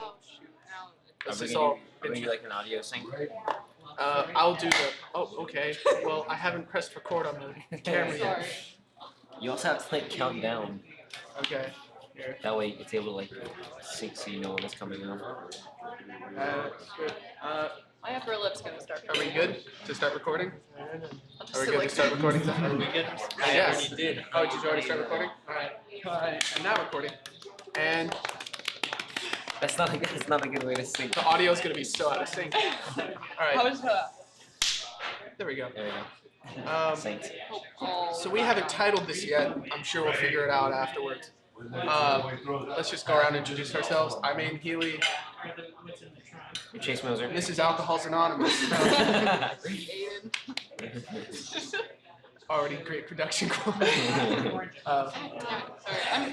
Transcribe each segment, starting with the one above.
Oh shoot! Now This Are is we all. gonna do like an audio sync? I'll do the. Oh, okay. Well, I haven't pressed record on the camera sorry. yet. You also have to like count down. Okay. Here. That way it's able to like sync so you know when it's coming on. Good. My upper lip's gonna start. Are we good to start recording? I'll Are just we sit good like to start recording? Are we good? Yes. You did. Oh, did you already start recording? All right. And now recording. And That's not a good way to sync. the audio is gonna be so out of sync. All How right. is There we go. There we go. Synced. So we haven't titled this yet. I'm sure we'll figure it out afterwards. Let's just go around and introduce ourselves. I'm Aidan Healy. You're Chase Moser. This is Alcohol's Anonymous. Aidan. Already great production quality. Sorry, I'm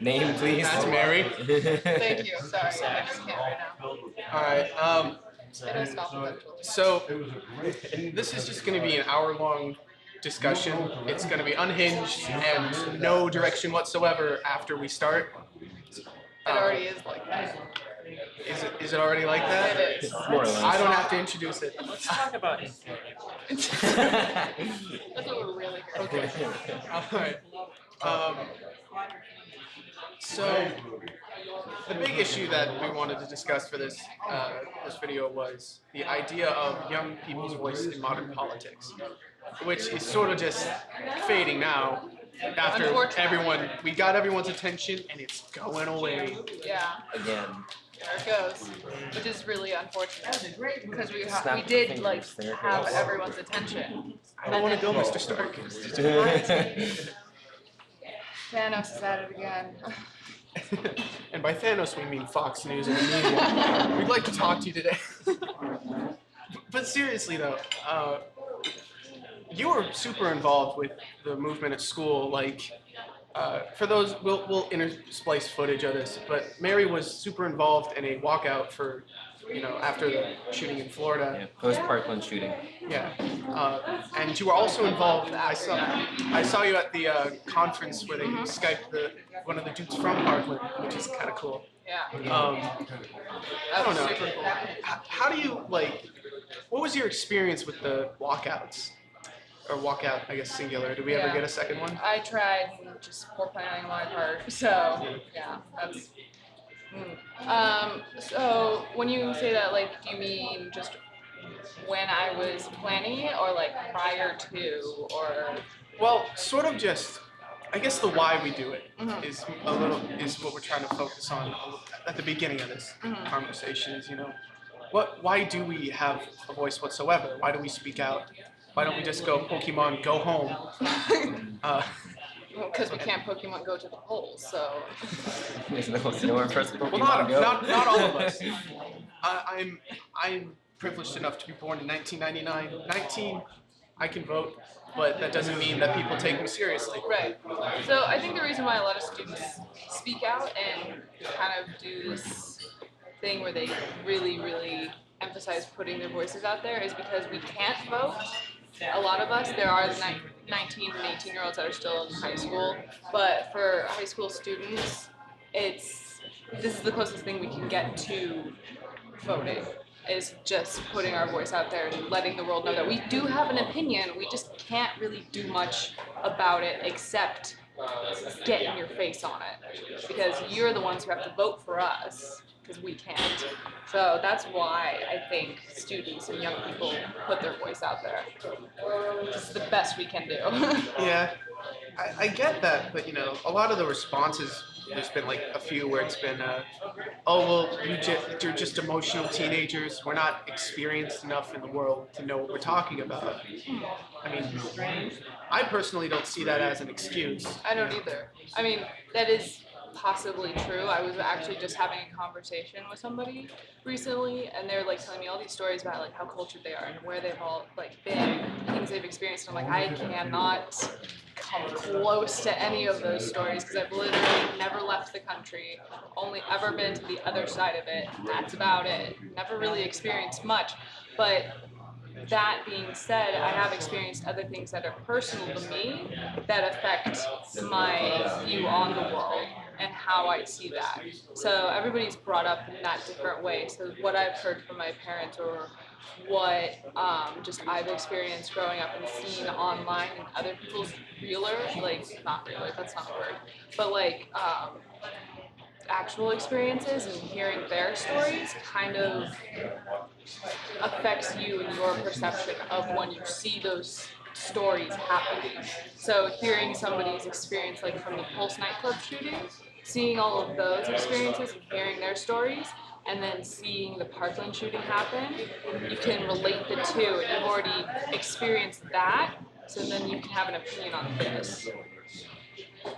Name, please. That's Mary. Thank you. Sorry, I just can't right now. All right. It'll stop eventually. So this is just going to be an hour-long discussion. It's going to be unhinged and no direction whatsoever after we start. It already is like that. Is it already like that? It is. More or less. I don't have to introduce it. Let's talk about it. That's what we're really here. Okay. All right. So the big issue that we wanted to discuss for this this video was the idea of young people's voice in modern politics, which is sort of just fading now. After we got everyone's attention, and it's going away. Yeah, Again. there it goes. Which is really unfortunate because we Snap we your did fingers, like there it have goes. everyone's attention. I don't want to go, Mr. Stark. Thanos is at it again. And by Thanos, we mean Fox News and the media. We'd like to talk to you today. But seriously, though, you were super involved with the movement at school. Like, for those, we'll intersplice footage of this. But Mary was super involved in a walkout for, after the shooting in Florida. Yeah, post-Parkland shooting. Yeah, and you were also involved. I saw you at the conference where they Skyped one of the dudes from Parkland, which is kind of cool. Yeah. I don't know. How do you like? What was your experience with the walkouts? Or walkout, I guess singular. Did we ever Yeah. get a second one? I tried and just poor planning on my part. So yeah, that's. So when you say that, like, do you mean just when I was planning it, or like prior to, or? Well, sort of just. I guess the why we do it is what we're trying to focus on at the beginning of this conversation. Is why do we have a voice whatsoever? Why do we speak out? Why don't we just go Pokemon, go home? Because we can't Pokemon go to the polls, so. There's nowhere for us to Well, Pokemon go. not all of us. I'm privileged enough to be born in 1999. 19, I can vote, but that doesn't mean that people take me seriously. Right. So I think the reason why a lot of students speak out and kind of do this thing where they really, really emphasize putting their voices out there is because we can't vote. A lot of us, there are the 19 and 18-year-olds that are still in high school, but for high school students, this is the closest thing we can get to voting, is just putting our voice out there and letting the world know that we do have an opinion. We just can't really do much about it except get in your face on it, because you're the ones who have to vote for us, because we can't. So that's why I think students and young people put their voice out there. It's the best we can do. Yeah, I get that, but a lot of the responses, there's been like a few where it's been, oh well, you're just emotional teenagers. We're not experienced enough in the world to know what we're talking about. I mean, I personally don't see that as an excuse. I don't either. I mean, that is possibly true. I was actually just having a conversation with somebody recently, and they're like telling me all these stories about like how cultured they are and where they've all like been, things they've experienced. And I'm like, I cannot come close to any of those stories because I've literally never left the country, only ever been to the other side of it. That's about it. Never really experienced much, but that being said, I have experienced other things that are personal to me that affect my view on the world and how I see that. So everybody's brought up in that different way. So what I've heard from my parents or what just I've experienced growing up and seeing online and other people's not realer, that's not a word, but like actual experiences and hearing their stories kind of affects you and your perception of when you see those stories happening. So hearing somebody's experience like from the Pulse nightclub shooting, seeing all of those experiences and hearing their stories, and then seeing the Parkland shooting happen, you can relate the two, and you've already experienced that, so then you can have an opinion on this.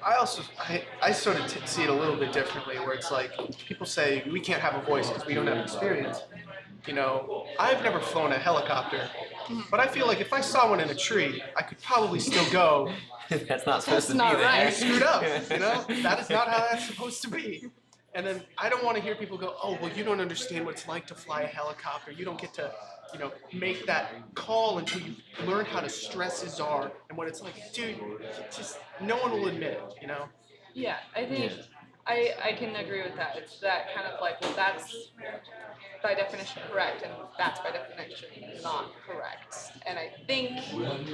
I sort of see it a little bit differently, where it's like people say we can't have a voice because we don't have experience. You know, I've never flown a helicopter, but I feel like if I saw one in a tree, I could probably still go. That's not supposed That's to be not there. right. I screwed up, you know? That is not how that's supposed to be. And then I don't want to hear people go, oh, well, you don't understand what it's like to fly a helicopter. You don't get to, you know, make that call until you learn how to stresses are and what it's like. Dude, just no one will admit it, you know? Yeah, I think I can agree with that. It's that kind of like, well, that's by definition correct, and that's by definition not correct. And I think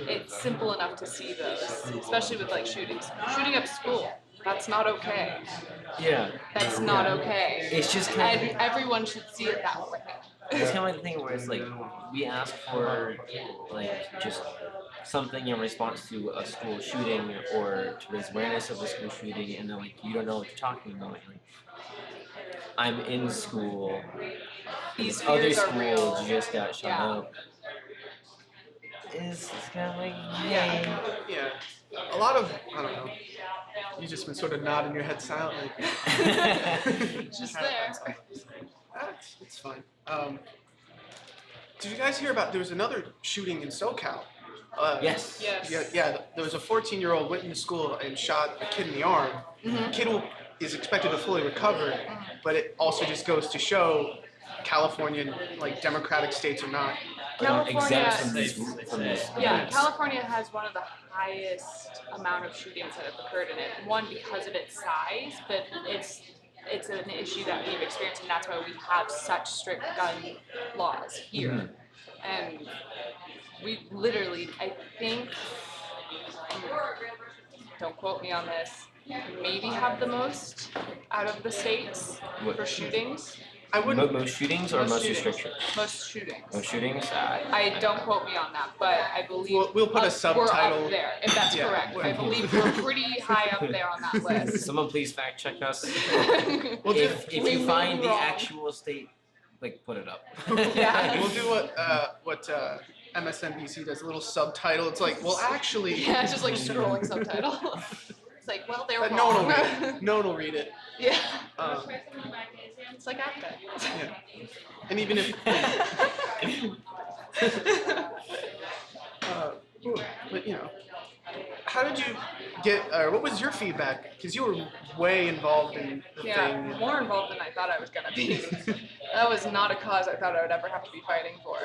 it's simple enough to see those, especially with like shootings. Shooting up school, that's not okay. Yeah. That's not okay. It's just kind of. And everyone should see it that way. It's kind of like the thing where it's like we ask for like just something in response to a school shooting or to raise awareness of a school shooting, and then like you don't know what you're talking about. Like, I'm in school. These Other fears are schools real. just got shut Yeah. up. It's kind of like yay. Yeah. A lot of, I don't know, you've just been sort of nodding your head silently. Just there. It's fine. Did you guys hear about, there was another shooting in SoCal? Yes. Yes. Yeah, there was a 14-year-old went into school and shot a kid in the arm. The kid is expected to fully recover, but it also just goes to show California, like democratic states or not. California, Exempt from these yeah, events. California has one of the highest amount of shootings that have occurred in it. One, because of its size, but it's an issue that we've experienced, and that's why we have such strict gun laws here. And we literally, I think, don't quote me on this, maybe have the most out of the states for shootings. I wouldn't. Most shootings or most shootings. restrictions? Most shootings. Most shootings? I don't quote me on that, but I believe We'll put a we're subtitle. up there, if that's Yeah. correct. I believe we're pretty high up there on that list. Someone please fact check us. We'll do, If We you may find be the wrong. actual state, like put it up. Yeah. we'll do what MSNBC does, a little subtitle. It's like, well, actually, Yeah, it's just like scrolling subtitle. It's like, well, they're no one will wrong. read it. No one will read it. Yeah. Um, It's like Apple. yeah. And even if, but you know, how did you get? What was your feedback? Because you were way involved in the Yeah, thing. more involved than I thought I was gonna be. That was not a cause I thought I would ever have to be fighting for.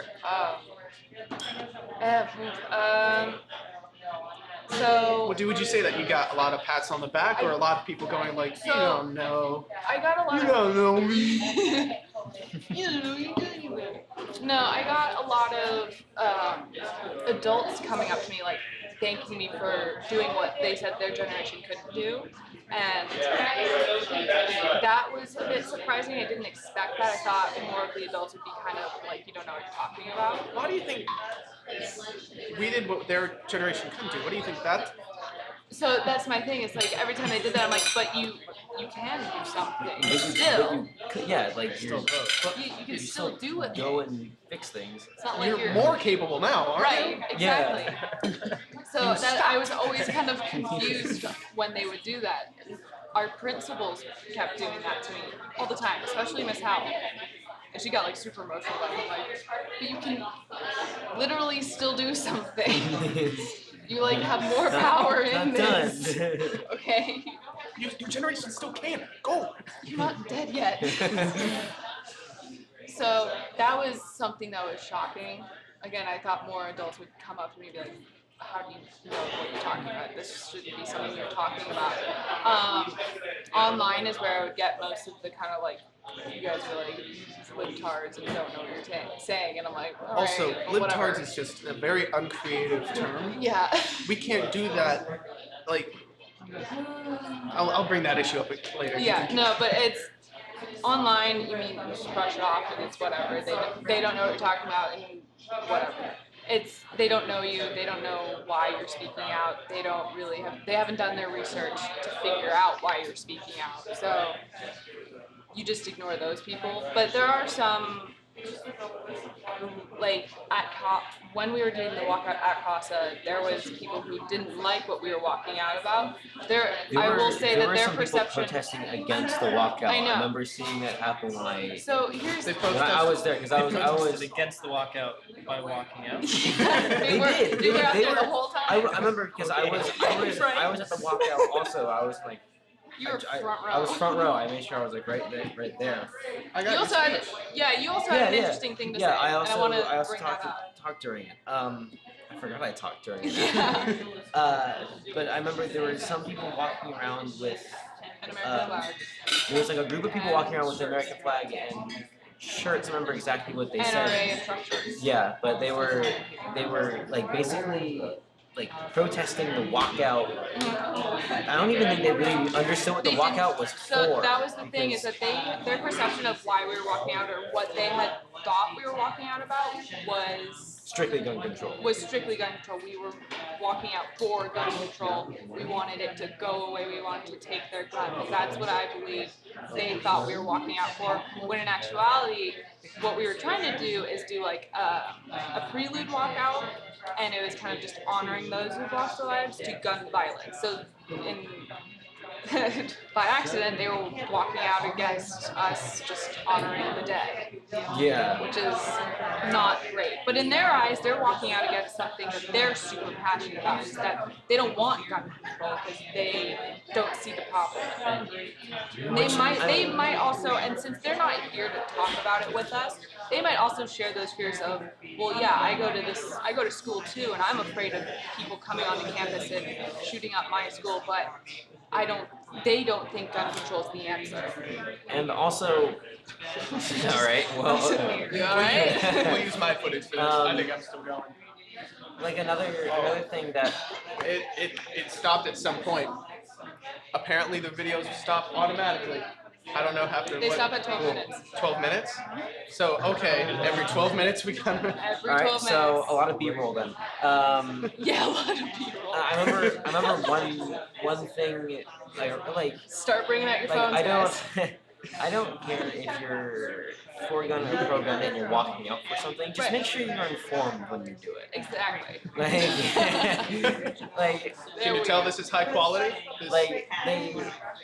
So Would you say that you got a lot of pats on the back, or a lot of people going like, you don't know, I got a lot you of. don't know me? No, I got a lot of adults coming up to me, like thanking me for doing what they said their generation couldn't do, and that was a bit surprising. I didn't expect that. I thought more of the adults would be kind of like, you don't know what you're talking about. Why do you think we did what their generation couldn't do? What do you think that? So that's my thing. It's like every time they did that, I'm like, but you can do something But still. you yeah, like you're, You can still do it. go and fix things. It's not like You're more capable now, aren't right. you? Exactly. So that I was always kind of confused when they would do that. Our principals kept doing that to me all the time, especially Miss Howell. And she got like super emotional about it. I'm like, but you can literally still do something. You like have more power in this. Okay. Your generation still can. Go. You're not dead yet. So that was something that was shocking. again, I thought more adults would come up to me and be like, how do you know what you're talking about? This shouldn't be something you're talking about. Online is where I would get most of the kind of like, you guys are like libtards and don't know what you're saying, and I'm like, all Also, right, well, whatever. libtards is just a very uncreative term. Yeah. We can't do that. Like, I'll bring that issue up later. Yeah, no, but it's online. You mean you just brush it off and it's whatever. They don't know what you're talking about and whatever. They don't know you. They don't know why you're speaking out. They haven't done their research to figure out why you're speaking out. So you just ignore those people. But there are some, like when we were doing the walkout at CASA, there was people who didn't like what we were walking out about. I will say that their perception. Protesting against the walkout. I know. I remember seeing that happen when I. So here's. I was there because I was against the walkout by walking out. They were out there the whole time. I remember because I was at the walkout also. I was like. You were front row. I was front row. I made sure I was like right there. I You also had an interesting thing to say, I and I want to also bring that up. talked during it. I forgot I talked during it. Yeah. But I remember there were some people walking around with. An American flag. There was like a group of people walking around with the American flag and shirts. I remember exactly what they said. NRA and Trump shirts. Yeah, but they were like basically like protesting the walkout. I don't even think they really understood what the walkout was for. So that was the thing, is that their perception of why we were walking out, or what they had thought we were walking out about, was strictly gun control. Strictly gun control. We were walking out for gun control. We wanted it to go away. We wanted to take their guns. That's what I believe they thought we were walking out for. When in actuality, what we were trying to do is do like a prelude walkout, and it was kind of just honoring those who've lost their lives to gun violence. So by accident, they were walking out against us just honoring the dead. Yeah. Which is not great. But in their eyes, they're walking out against something that they're super passionate about, is that they don't want gun control because they don't see the problem with it. They might also, and since they're not here to talk about it with us, they might also share those fears of, well, yeah, I go to school too, and I'm afraid of people coming onto campus and shooting up my school, but they don't think gun control is the answer. And also, all right, well, You all right? We'll use my footage for this. I think I'm still going. like another thing that It stopped at some point. Apparently the videos stop automatically. I don't know after They what. stop at 12 minutes. 12 minutes? So, okay, every 12 minutes we come. Every 12 all right, minutes. so a lot of B-roll then. Yeah, a lot of people. I remember one thing like Start bringing out your like phones, I guys. don't I don't care if you're for gun or pro gun and you're walking out for something. Just Right. make sure you're informed when you do it. Exactly. Like Can you tell this is high quality? This- like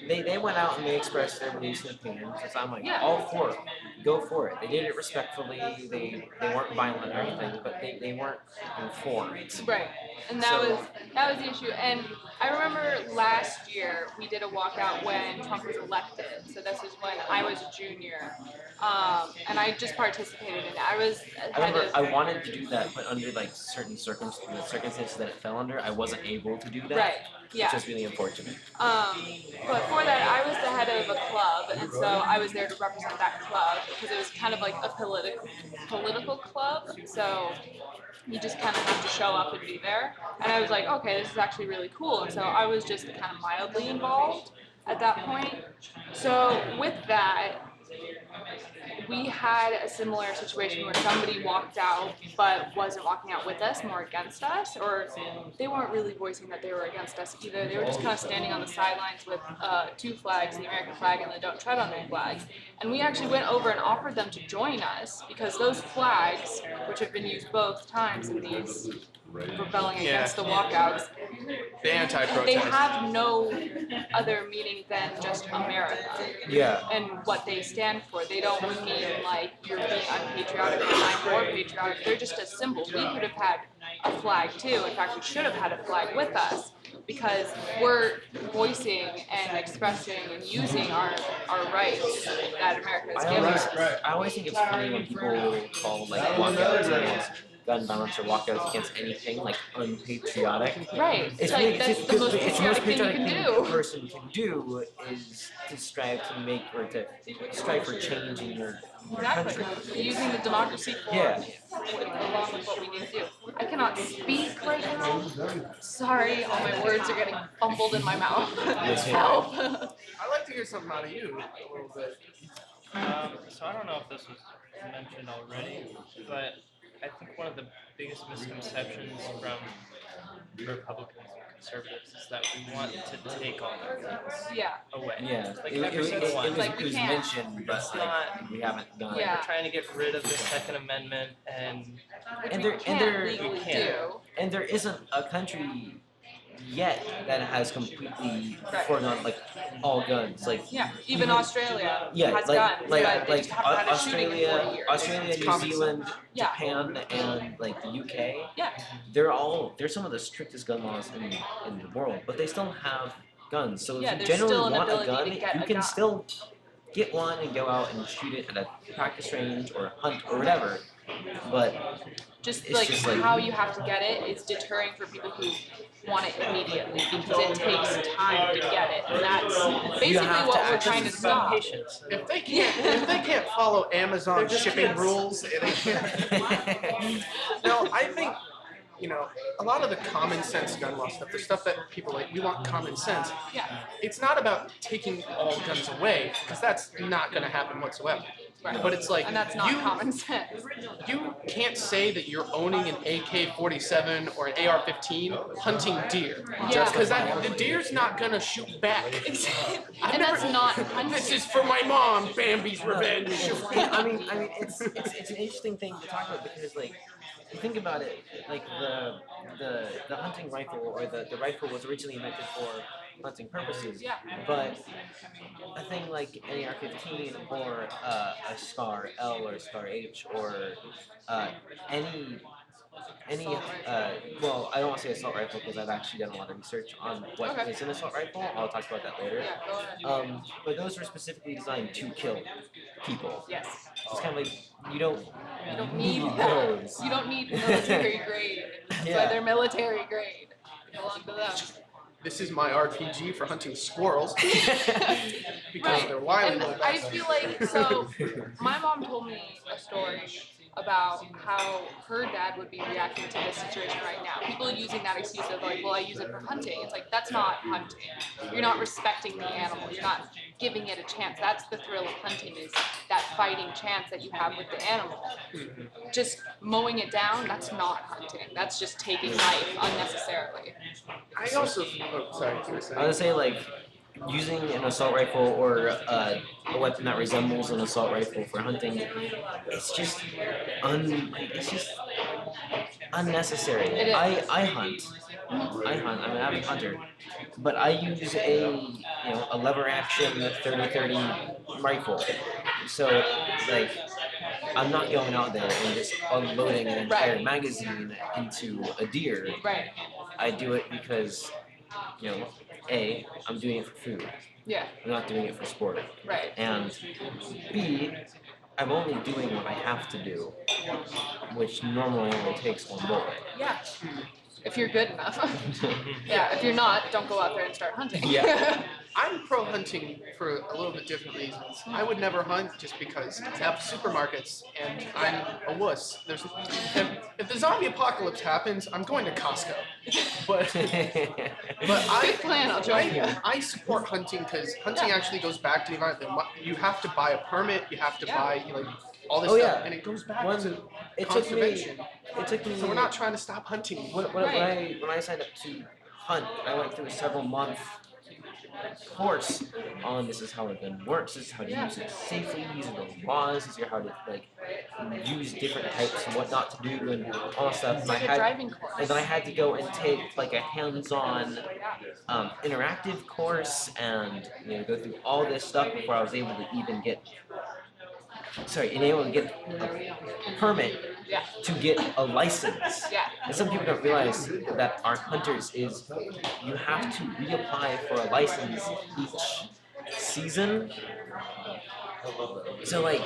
they went out and they expressed their beliefs and opinions. So I'm like, Yeah. all for it. Go for it. They did it respectfully. They weren't violent or anything, but they weren't informed. Right, and that So- was the issue. And I remember last year we did a walkout when Trump was elected. So this is when I was a junior, and I just participated in it. I was I head remember of. I wanted to do that, but under like certain circumstances that it fell under, I wasn't able to do that. Right. Yeah. Which was really unfortunate. But for that, I was the head of a club, and so I was there to represent that club because it was kind of like a political club. So you just kind of have to show up and be there. And I was like, okay, this is actually really cool. And so I was just kind of mildly involved at that point. So with that, we had a similar situation where somebody walked out but wasn't walking out with us, more against us, or they weren't really voicing that they were against us either. They were just kind of standing on the sidelines with two flags, the American flag and the Don't Tread on Me flag. And we actually went over and offered them to join us because those flags, which have been used both times in these rebelling against the walkouts, The anti-protest. they have no other meaning than just America Yeah. and what they stand for. They don't mean like you're being unpatriotic or I'm more patriotic. They're just a symbol. We could have had a flag too. In fact, we should have had a flag with us because we're voicing and expressing and using our rights that America has given us. I always think it's funny when people call like walkouts gun violence or walkouts against anything like unpatriotic. Right. It's like really, that's the most it's patriotic thing you can a do. person can do is to strive to make or to strive for change in your Exactly. country. Using the democracy for Yeah. along with what we need to do. I cannot speak right now. Sorry, all my words are getting fumbled in my mouth. Help. I'd like to hear something out of you a little bit. So I don't know if this was mentioned already, but I think one of the biggest misconceptions from Republicans and conservatives is that we want to take all their guns Yeah. away. Yeah, Like it every was, single one. it Like, we was can't. mentioned, but It's like, not- we haven't done Yeah. We're trying to get rid of the Second Amendment and Which And we there- and can't there- legally You can't. do. And there isn't a country yet that has completely Right. foregone like all guns. Like Yeah. Even Australia yeah, has like guns, like but they like just haven't had a shooting in 40 Australia, years. Australia, New Common Zealand, Yeah. Japan, and like the UK. Yeah. They're some of the strictest gun laws in the world, but they still have guns. So Yeah, if you there's generally still an want a ability gun, to get you a can gun. still get one and go out and shoot it at a practice range or hunt or whatever. But Just It's like just like- how you have to get it is deterring for people who want it immediately because it takes time to get it. And that's basically have what to we're actually trying to it's about stop. patience. If they can't follow Amazon They're just shipping kids. rules, they can't. No, I think, a lot of the common sense gun law stuff, the stuff that people like, we want common sense. Yeah. It's not about taking all guns away, because that's not going to happen whatsoever. Right. But it's like And that's not you common sense. you can't say that you're owning an AK-47 or an AR-15 hunting deer, Yeah. because the deer's not going to shoot back. And that's not hunting. This is for my mom, Bambi's revenge. I mean, it's an interesting thing to talk about because, like, you think about it, like the hunting rifle or the rifle was originally invented for hunting purposes. Yeah. But a thing like an AR-15 or a Scar L or a Scar H or any well, I don't want to say assault rifle because I've actually done a lot of research on what Okay. is an assault rifle. I'll talk about that later. Yeah, go ahead. But those were specifically designed to kill people. Yes. It's kind of like you don't need that. those. You don't need military grade. That's Yeah. why they're military grade. They belong to them. This is my RPG for hunting squirrels because Right. they're wily And little I bastards. feel like, so my mom told me a story about how her dad would be reacting to this situation right now. People using that excuse of like, well, I use it for hunting. It's like, that's not hunting. You're not respecting the animal. You're not giving it a chance. That's the thrill of hunting, is that fighting chance that you have with the animal. Just mowing it down, that's not hunting. That's just taking life unnecessarily. I also, sorry, you were I saying. would say like using an assault rifle or a weapon that resembles an assault rifle for hunting, it's just unnecessary. It is. I hunt. I'm an avid hunter, but I use a lever action 30-30 rifle. So like I'm not going out there and just unloading an entire Right. magazine into a deer. Right. I do it because, A, I'm doing it for food. Yeah. I'm not doing it for sport. Right. And B, I'm only doing what I have to do, which normally only takes one bullet. Yeah. If you're good enough. Yeah. If you're not, don't go out there and start hunting. Yeah. I'm pro hunting for a little bit different reasons. I would never hunt just because I have supermarkets and I'm a wuss. If the zombie apocalypse happens, I'm going to Costco. But Good plan. I'll join you. I support hunting because hunting actually goes back to the environment. You have to buy a permit. You have to buy all this Oh, stuff, yeah. and it goes back One- to it took me. conservation. It took me. So we're not trying to stop hunting. When I signed up to hunt, I went through a several-month course on this is how a gun works, this is how to use it safely, these are the laws, these are how to use different types and what not to do and all that stuff. It's like a driving course. And then I had to go and take like a hands-on interactive course and go through all this stuff before I was able to even get a permit Yeah. to get a license. Yeah. And some people don't realize that our hunters is you have to reapply for a license each season. So like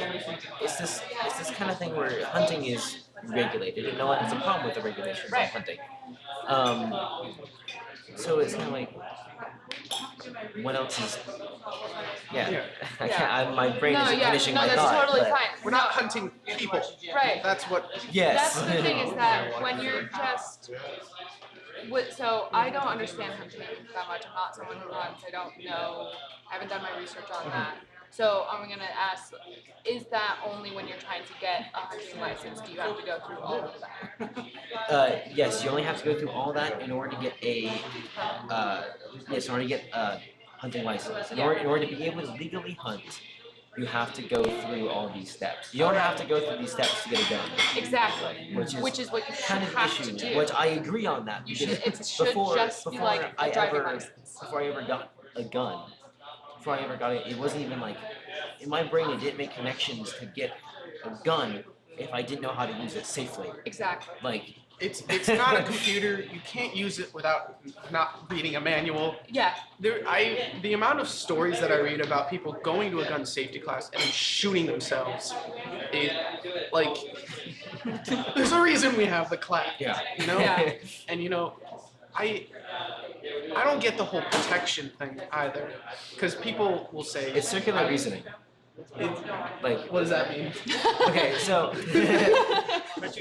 it's this kind of thing where hunting is regulated, and no one has a problem with the regulations on Right. hunting. So it's kind of like, what else is? Yeah, I can't. My brain No, isn't yeah, finishing no, my that's thought. totally but fine. We're not hunting people. Right. That's what. Yes. That's the thing is that when you're just, so I don't understand hunting that much. I'm not someone who hunts. I don't know. I haven't done my research on that. So I'm gonna ask: is that only when you're trying to get a hunting license? Do you have to go through all of that? Yes, you only have to go through all that in order to get a in order to get a hunting license. In order to be able to legally hunt, you have to go through all these steps. You don't have to go through these steps to get a gun. Exactly. Which is what you should kind of have issue, to do. which I agree on that. You should, because it should before, just be before like a driving license. Before I ever got a gun, before I ever got it, it wasn't even like, in my brain it didn't make connections to get a gun if I didn't know how to use it safely. Exactly. Like, It's not a computer. You can't use it without not reading a manual. Yeah. The amount of stories that I read about people going to a gun safety class and then shooting themselves, like, there's a reason we have the class. yeah. You know. Yeah. And I don't get the whole protection thing either, because people will say It's circular reasoning. Like, What does that mean? okay, so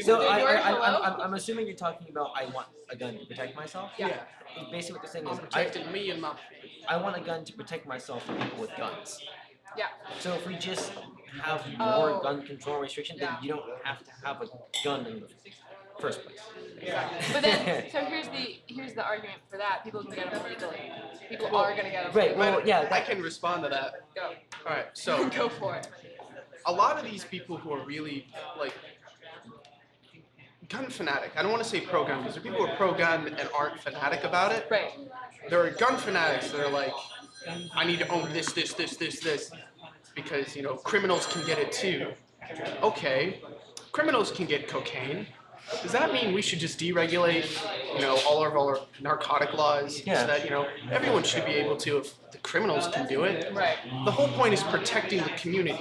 So I'm assuming you're talking about I want a gun to protect myself. Yeah. Basically, what they're saying I'm is protecting me and my. I want a gun to protect myself from people with guns. Yeah. So if we just have more Oh. gun control restrictions, then Yeah. you don't have to have a gun in the first place. But then, so here's the argument for that. People can get them legally. People are gonna get them. Right. Well, yeah. I can respond to that. Go. All right. So Go for it. a lot of these people who are really like gun fanatic. I don't want to say pro-gun because there are people who are pro-gun and aren't fanatic about it. Right. There are gun fanatics that are like, I need to own this, because criminals can get it too. Okay, criminals can get cocaine. Does that mean we should just deregulate, all of our narcotic laws Yeah. so that everyone should be able to if the criminals can do it? Right. The whole point is protecting the community,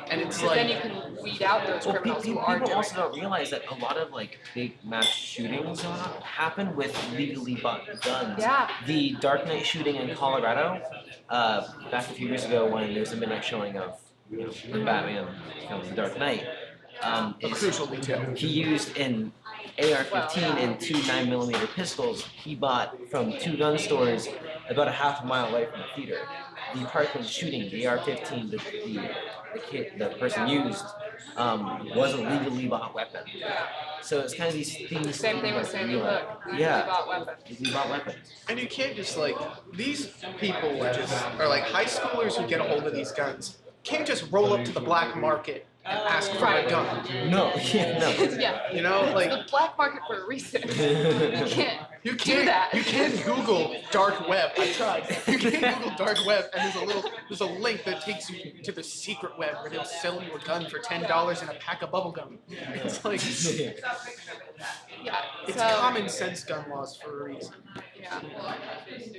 and it's Because then you like can weed out those Well, criminals who people are doing also it. don't realize that a lot of like big mass shootings happen with legally bought guns. Yeah. The Dark Knight shooting in Colorado, back a few years ago when there was a midnight showing of the Batman film The Dark Knight. a crucial detail. He used an AR-15 and two 9mm pistols he bought from two gun stores about a half a mile away from the theater. The Parkland shooting, the AR-15 the person used, was a legally bought weapon. So it's kind of these things. Same thing with Sandy Hook. Legally Yeah. bought weapons. Legally bought weapons. And you can't just these people are like high schoolers who get a hold of these guns. Can't just roll up to the black market and ask for a gun. No, yeah, no. Yeah. Like The black market for a reason. You can't. you do that. You can't Google dark web. I tried. You can't Google dark web, and there's a link that takes you to the secret web where they'll sell you a gun for $10 and a pack of bubble gum. It's like Yeah. it's So, common sense gun laws for a reason. yeah.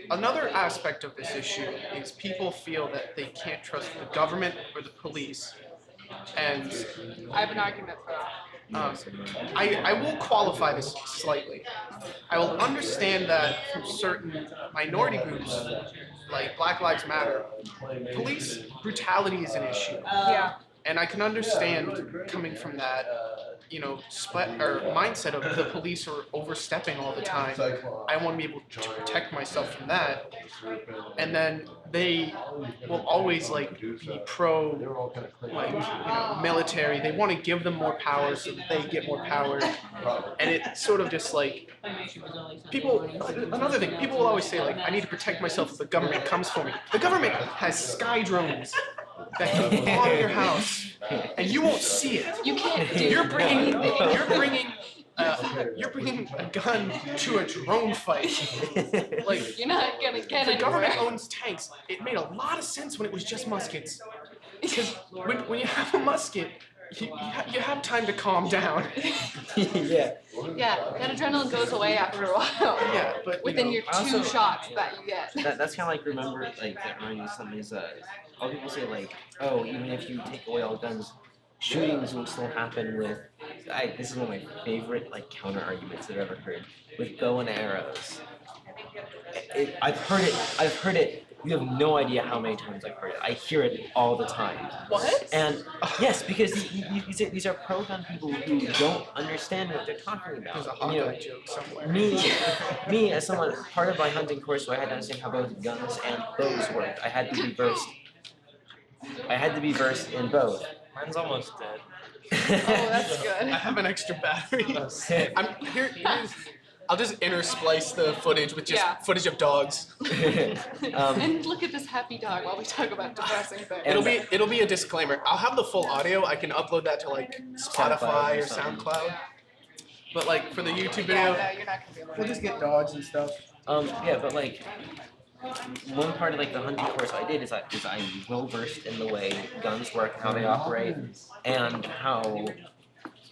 Another aspect of this issue is people feel that they can't trust the government or the police, and I have an argument for that. I will qualify this slightly. I will understand that from certain minority groups, like Black Lives Matter, police brutality is an issue. Yeah. And I can understand coming from that, mindset of the police are overstepping all the time. I want to be able to protect myself from that. And then they will always be pro military. They want to give them more power so that they get more power. And it's sort of just another thing, people will always say I need to protect myself if the government comes for me. The government has sky drones that can bomb your house, and you won't see it. You can't do You're bringing anything. you're bringing a gun to a drone fight. You're not gonna get The anywhere. government owns tanks. It made a lot of sense when it was just muskets. Because when you have a musket, you have time to calm down. Yeah. Yeah, that adrenaline goes away after a while. Yeah, but Within your two also- shots that you get. That's kind of like that reminds me of something is all people say oh, even if you take away all guns, shootings will still happen with this is one of my favorite like counter arguments that I've ever heard with bow and arrows. I've heard it. You have no idea how many times I've heard it. I hear it all the time. What? And yes, because these are pro-gun people who don't understand what they're talking There's a about. You know, Hawkeye joke somewhere. me as someone part of my hunting course, so I had to understand how both guns and bows worked. I had to be versed in both. Mine's almost dead. Oh, that's good. I have an extra battery. That's Here's I'll just intersplice the footage with just Yeah. footage of dogs. And look at this happy dog while we talk about depressing things. It'll be a disclaimer. I'll have the full audio. I can upload that to like Spotify or something. SoundCloud. But like for the YouTube Yeah, video, no, you're not gonna be able to. we'll just get dogs and stuff. Yeah, but like one part of like the hunting course I did is I'm well versed in the way guns work, how they operate, and how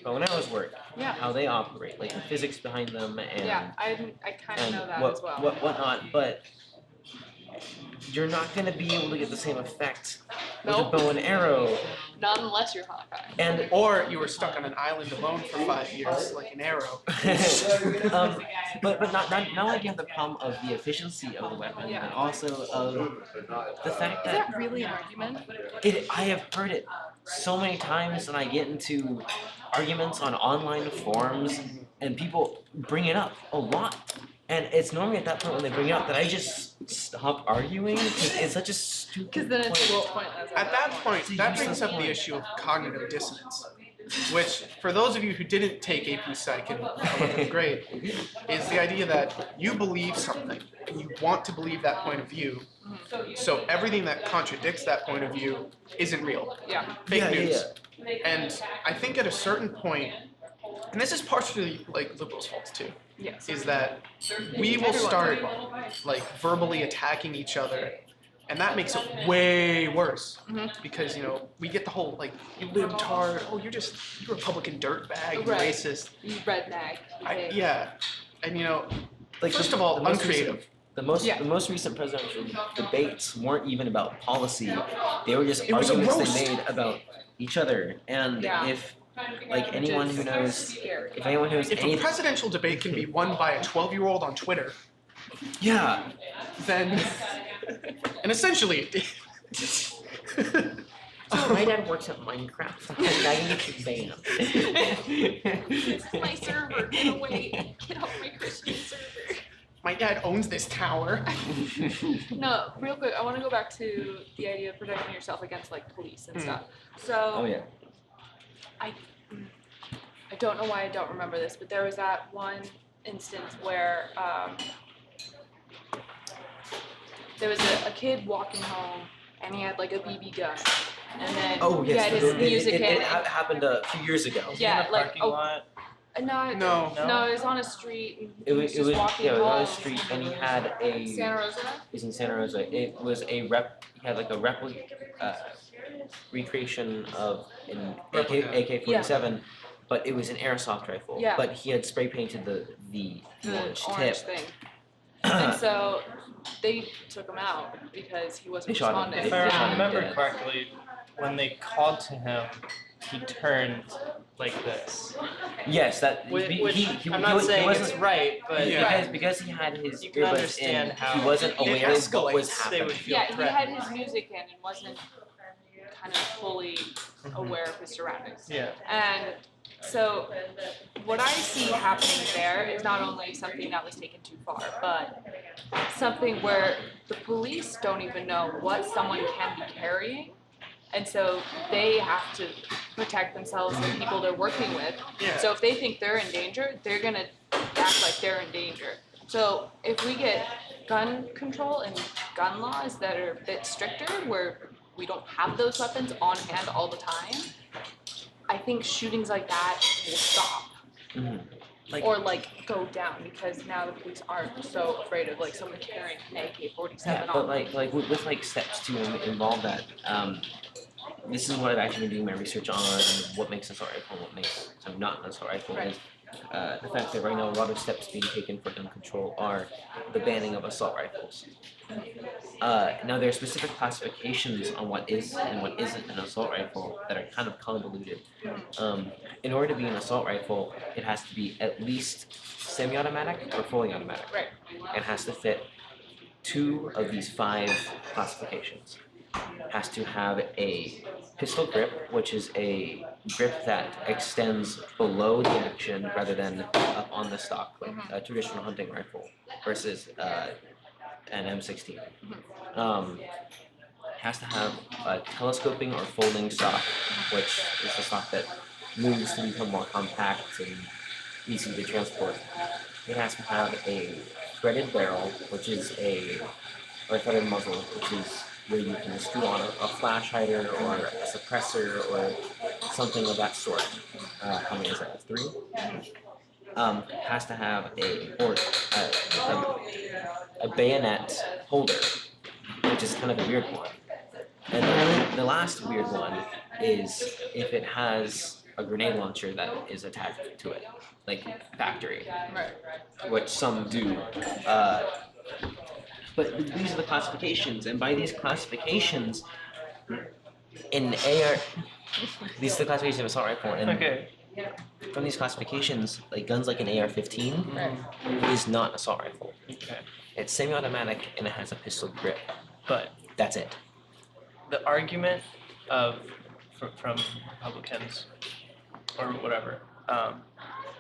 bow and arrows work, Yeah. how they operate, like the physics behind them, and Yeah, I kind of and know that what, as well. whatnot. But you're not gonna be able to get the same effect with Nope. a bow and arrow. Not unless you're Hawkeye. And Or you were stuck on an island alone for 5 years, like an arrow. but not only do you have the problem of the efficiency of the weapon, Yeah. but also of the fact Is that that really an argument? I have heard it so many times, and I get into arguments on online forums, and people bring it up a lot. And it's normally at that point when they bring it up that I just stop arguing because it's such a Because stupid then it's point. pointless. At that point, It's a that useless brings up the point. issue of cognitive dissonance, which, for those of you who didn't take AP Psych in 11th grade, is the idea that you believe something, and you want to believe that point of view, so everything that contradicts that point of view isn't real. Yeah. Fake Yeah, yeah, news. And I think at a certain point, and this is partially like liberals' fault too, Yes. is that we will start like verbally attacking each other, and that makes it way worse because we get the whole like you libtard, oh you're Republican dirtbag, you Right. racist. You redneck. Yeah, and Like first of all, the most recent- uncreative. The most recent presidential debates weren't even about policy; they were just It was a arguments roast. they made about each other. And Yeah. if anyone who knows, if anyone knows If a anything, presidential debate can be won by a 12-year-old on Twitter, yeah, then and essentially it did. oh, my dad works at Minecraft. I can get you banned. This is my server. Get away. Get off my Christian server. My dad owns this tower. No, real quick, I want to go back to the idea of protecting yourself against like police and stuff. So Oh yeah. I don't know why I don't remember this, but there was that one instance where there was a kid walking home and he had like a BB gun, and then Oh he yes. had his music in. It happened a few years ago. Yeah, in the like parking oh, lot. no, No. no, it was on a street. And It he was just walking it was on home. a street, and he had Santa Rosa. It was in Santa Rosa. It was a he had like a recreation of an AK-47, but it was an airsoft rifle. Yeah. But he had spray painted the orange tip. Thing. And so they took him out because he wasn't They shot him. responding. If Yeah. I remember Yeah. correctly, when they called to him, he turned like this. Yes, that Which he I'm not saying wasn't, it's right, but Yeah. because he had his You can earbuds in, understand how he wasn't it aware of what was escalates. they would happening. feel Yeah, he had threatened. his music in and wasn't kind of fully aware of his surroundings. Yeah. And so what I see happening there is not only something that was taken too far, but something where the police don't even know what someone can be carrying. And so they have to protect themselves and the people they're working with. Yeah. So if they think they're in danger, they're gonna act like they're in danger. So if we get gun control and gun laws that are a bit stricter, where we don't have those weapons on hand all the time, I think shootings like that will stop. Mhm. Like- Or go down, because now the police aren't so afraid of like someone carrying an AK-47 Yeah, on but them. with steps to involve that. This is what I've actually been doing my research on. What makes an assault rifle, what makes not an assault rifle. Right. Is the fact that right now a lot of steps being taken for gun control are the banning of assault rifles. Now there are specific classifications on what is and what isn't an assault rifle that are kind of convoluted. In order to be an assault rifle, it has to be at least semi-automatic or fully automatic. Right. It has to fit 2 of these 5 classifications. Has to have a pistol grip, which is a grip that extends below the action rather than up on the stock, like a traditional hunting rifle versus an M16. Has to have a telescoping or folding stock, which is the stock that moves to become more compact and easy to transport. It has to have a threaded barrel, which is or a threaded muzzle, which is where you can screw on a flash hider or a suppressor or something of that sort. How many is that? 3? Has to have a bayonet holder, which is kind of a weird one. And then the last weird one is if it has a grenade launcher that is attached to it, like factory, which some do. But these are the classifications, and by these classifications, these are the classifications of assault rifle, and from these classifications, like guns like an AR-15 is not an assault rifle. Okay. It's semi-automatic and it has a pistol grip. But That's it. the argument of from Republicans or whatever,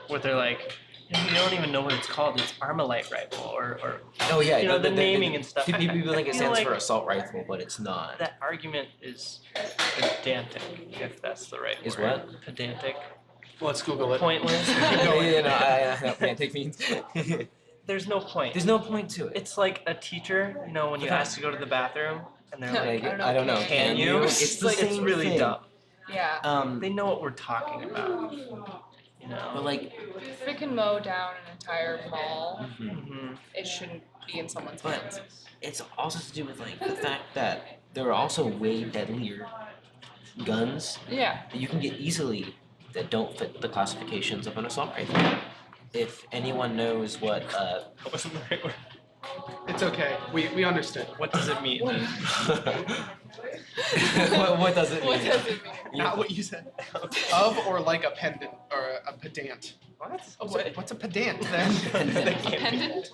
where they're like, you don't even know what it's called. It's Armalite rifle, or Oh yeah, you know, the naming and stuff. People think it I feel stands like for assault rifle, but it's not. that argument is pedantic, if that's the right Is word. what? Pedantic. Let's Google it. Pointless. I know pedantic means. There's no point. There's no point to it. It's like a teacher, you know, when you Okay. ask to go to the bathroom, and they're like, Like, I don't know. "Can you?" It's the like, same it's really thing. dumb. Yeah. They know what we're talking about. You But know. like, If you freaking mow down an entire mall, Mhm. it shouldn't be in someone's But- hands. it's also to do with like the fact that there are also way deadlier guns Yeah. that you can get easily that don't fit the classifications of an assault rifle. If anyone knows what That wasn't the right word. It's okay. We understood. What does it mean? what does it mean? What does it mean? Not what you said. Of or like a pendant or a pedant. What? What's a pedant then? A pendant?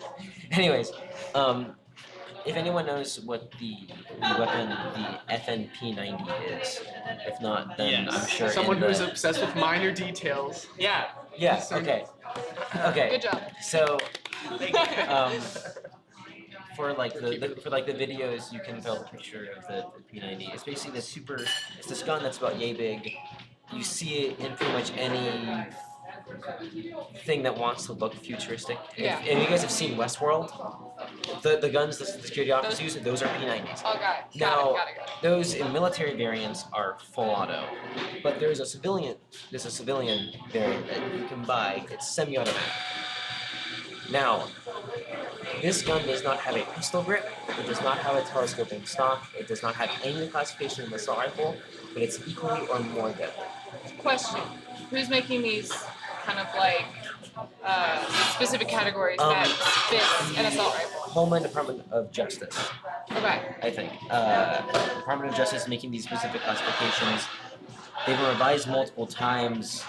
Anyways, if anyone knows what the weapon, the FNP90 is, if not, then Yes. I'm sure Someone in the, who's obsessed with minor details. Yeah. yeah, okay, okay. Good job. So, Thank you. for like the videos, you can build a picture of the P90. It's basically it's this gun that's about yay big. You see it in pretty much any thing that wants to look futuristic. Yeah. If you guys have seen Westworld, the guns the security officers use, those are P90s. Oh, got it. Now, Got it. those in military variants are full auto, but there's a civilian variant that you can buy. It's semi-automatic. Now, this gun does not have a pistol grip. It does not have a telescoping stock. It does not have any classification of assault rifle, but it's equally or more deadly. Question. Who's making these kind of like specific categories that fit an assault rifle? Homeland Department of Justice, Okay. I think. Department of Justice making these specific classifications. They've been revised multiple times,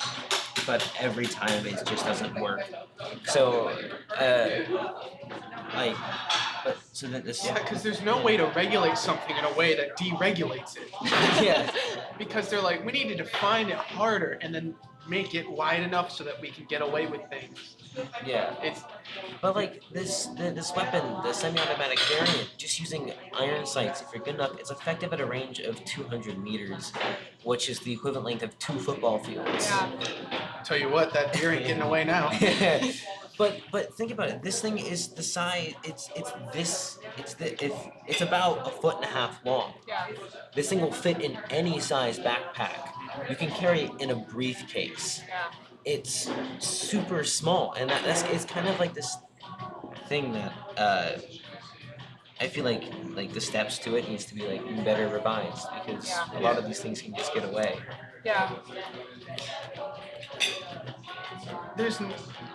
but every time it just doesn't work. So, so that this. Yeah, because there's no way to regulate something in a way that deregulates it. Yeah. Because they're like, we need to define it harder and then make it wide enough so that we can get away with things. Yeah. It's But like this weapon, the semi-automatic variant, just using iron sights, if you're good enough, it's effective at a range of 200 meters, which is the equivalent length of 2 football fields. Yeah. tell you what, that deer ain't getting away now. But think about it. This thing is the size. It's about 1.5 feet long. Yeah. This thing will fit in any size backpack. You can carry it in a briefcase. Yeah. It's super small, and it's kind of like this thing that I feel like the steps to it needs to be like better revised, because Yeah. a lot of these things can just get away. Yeah.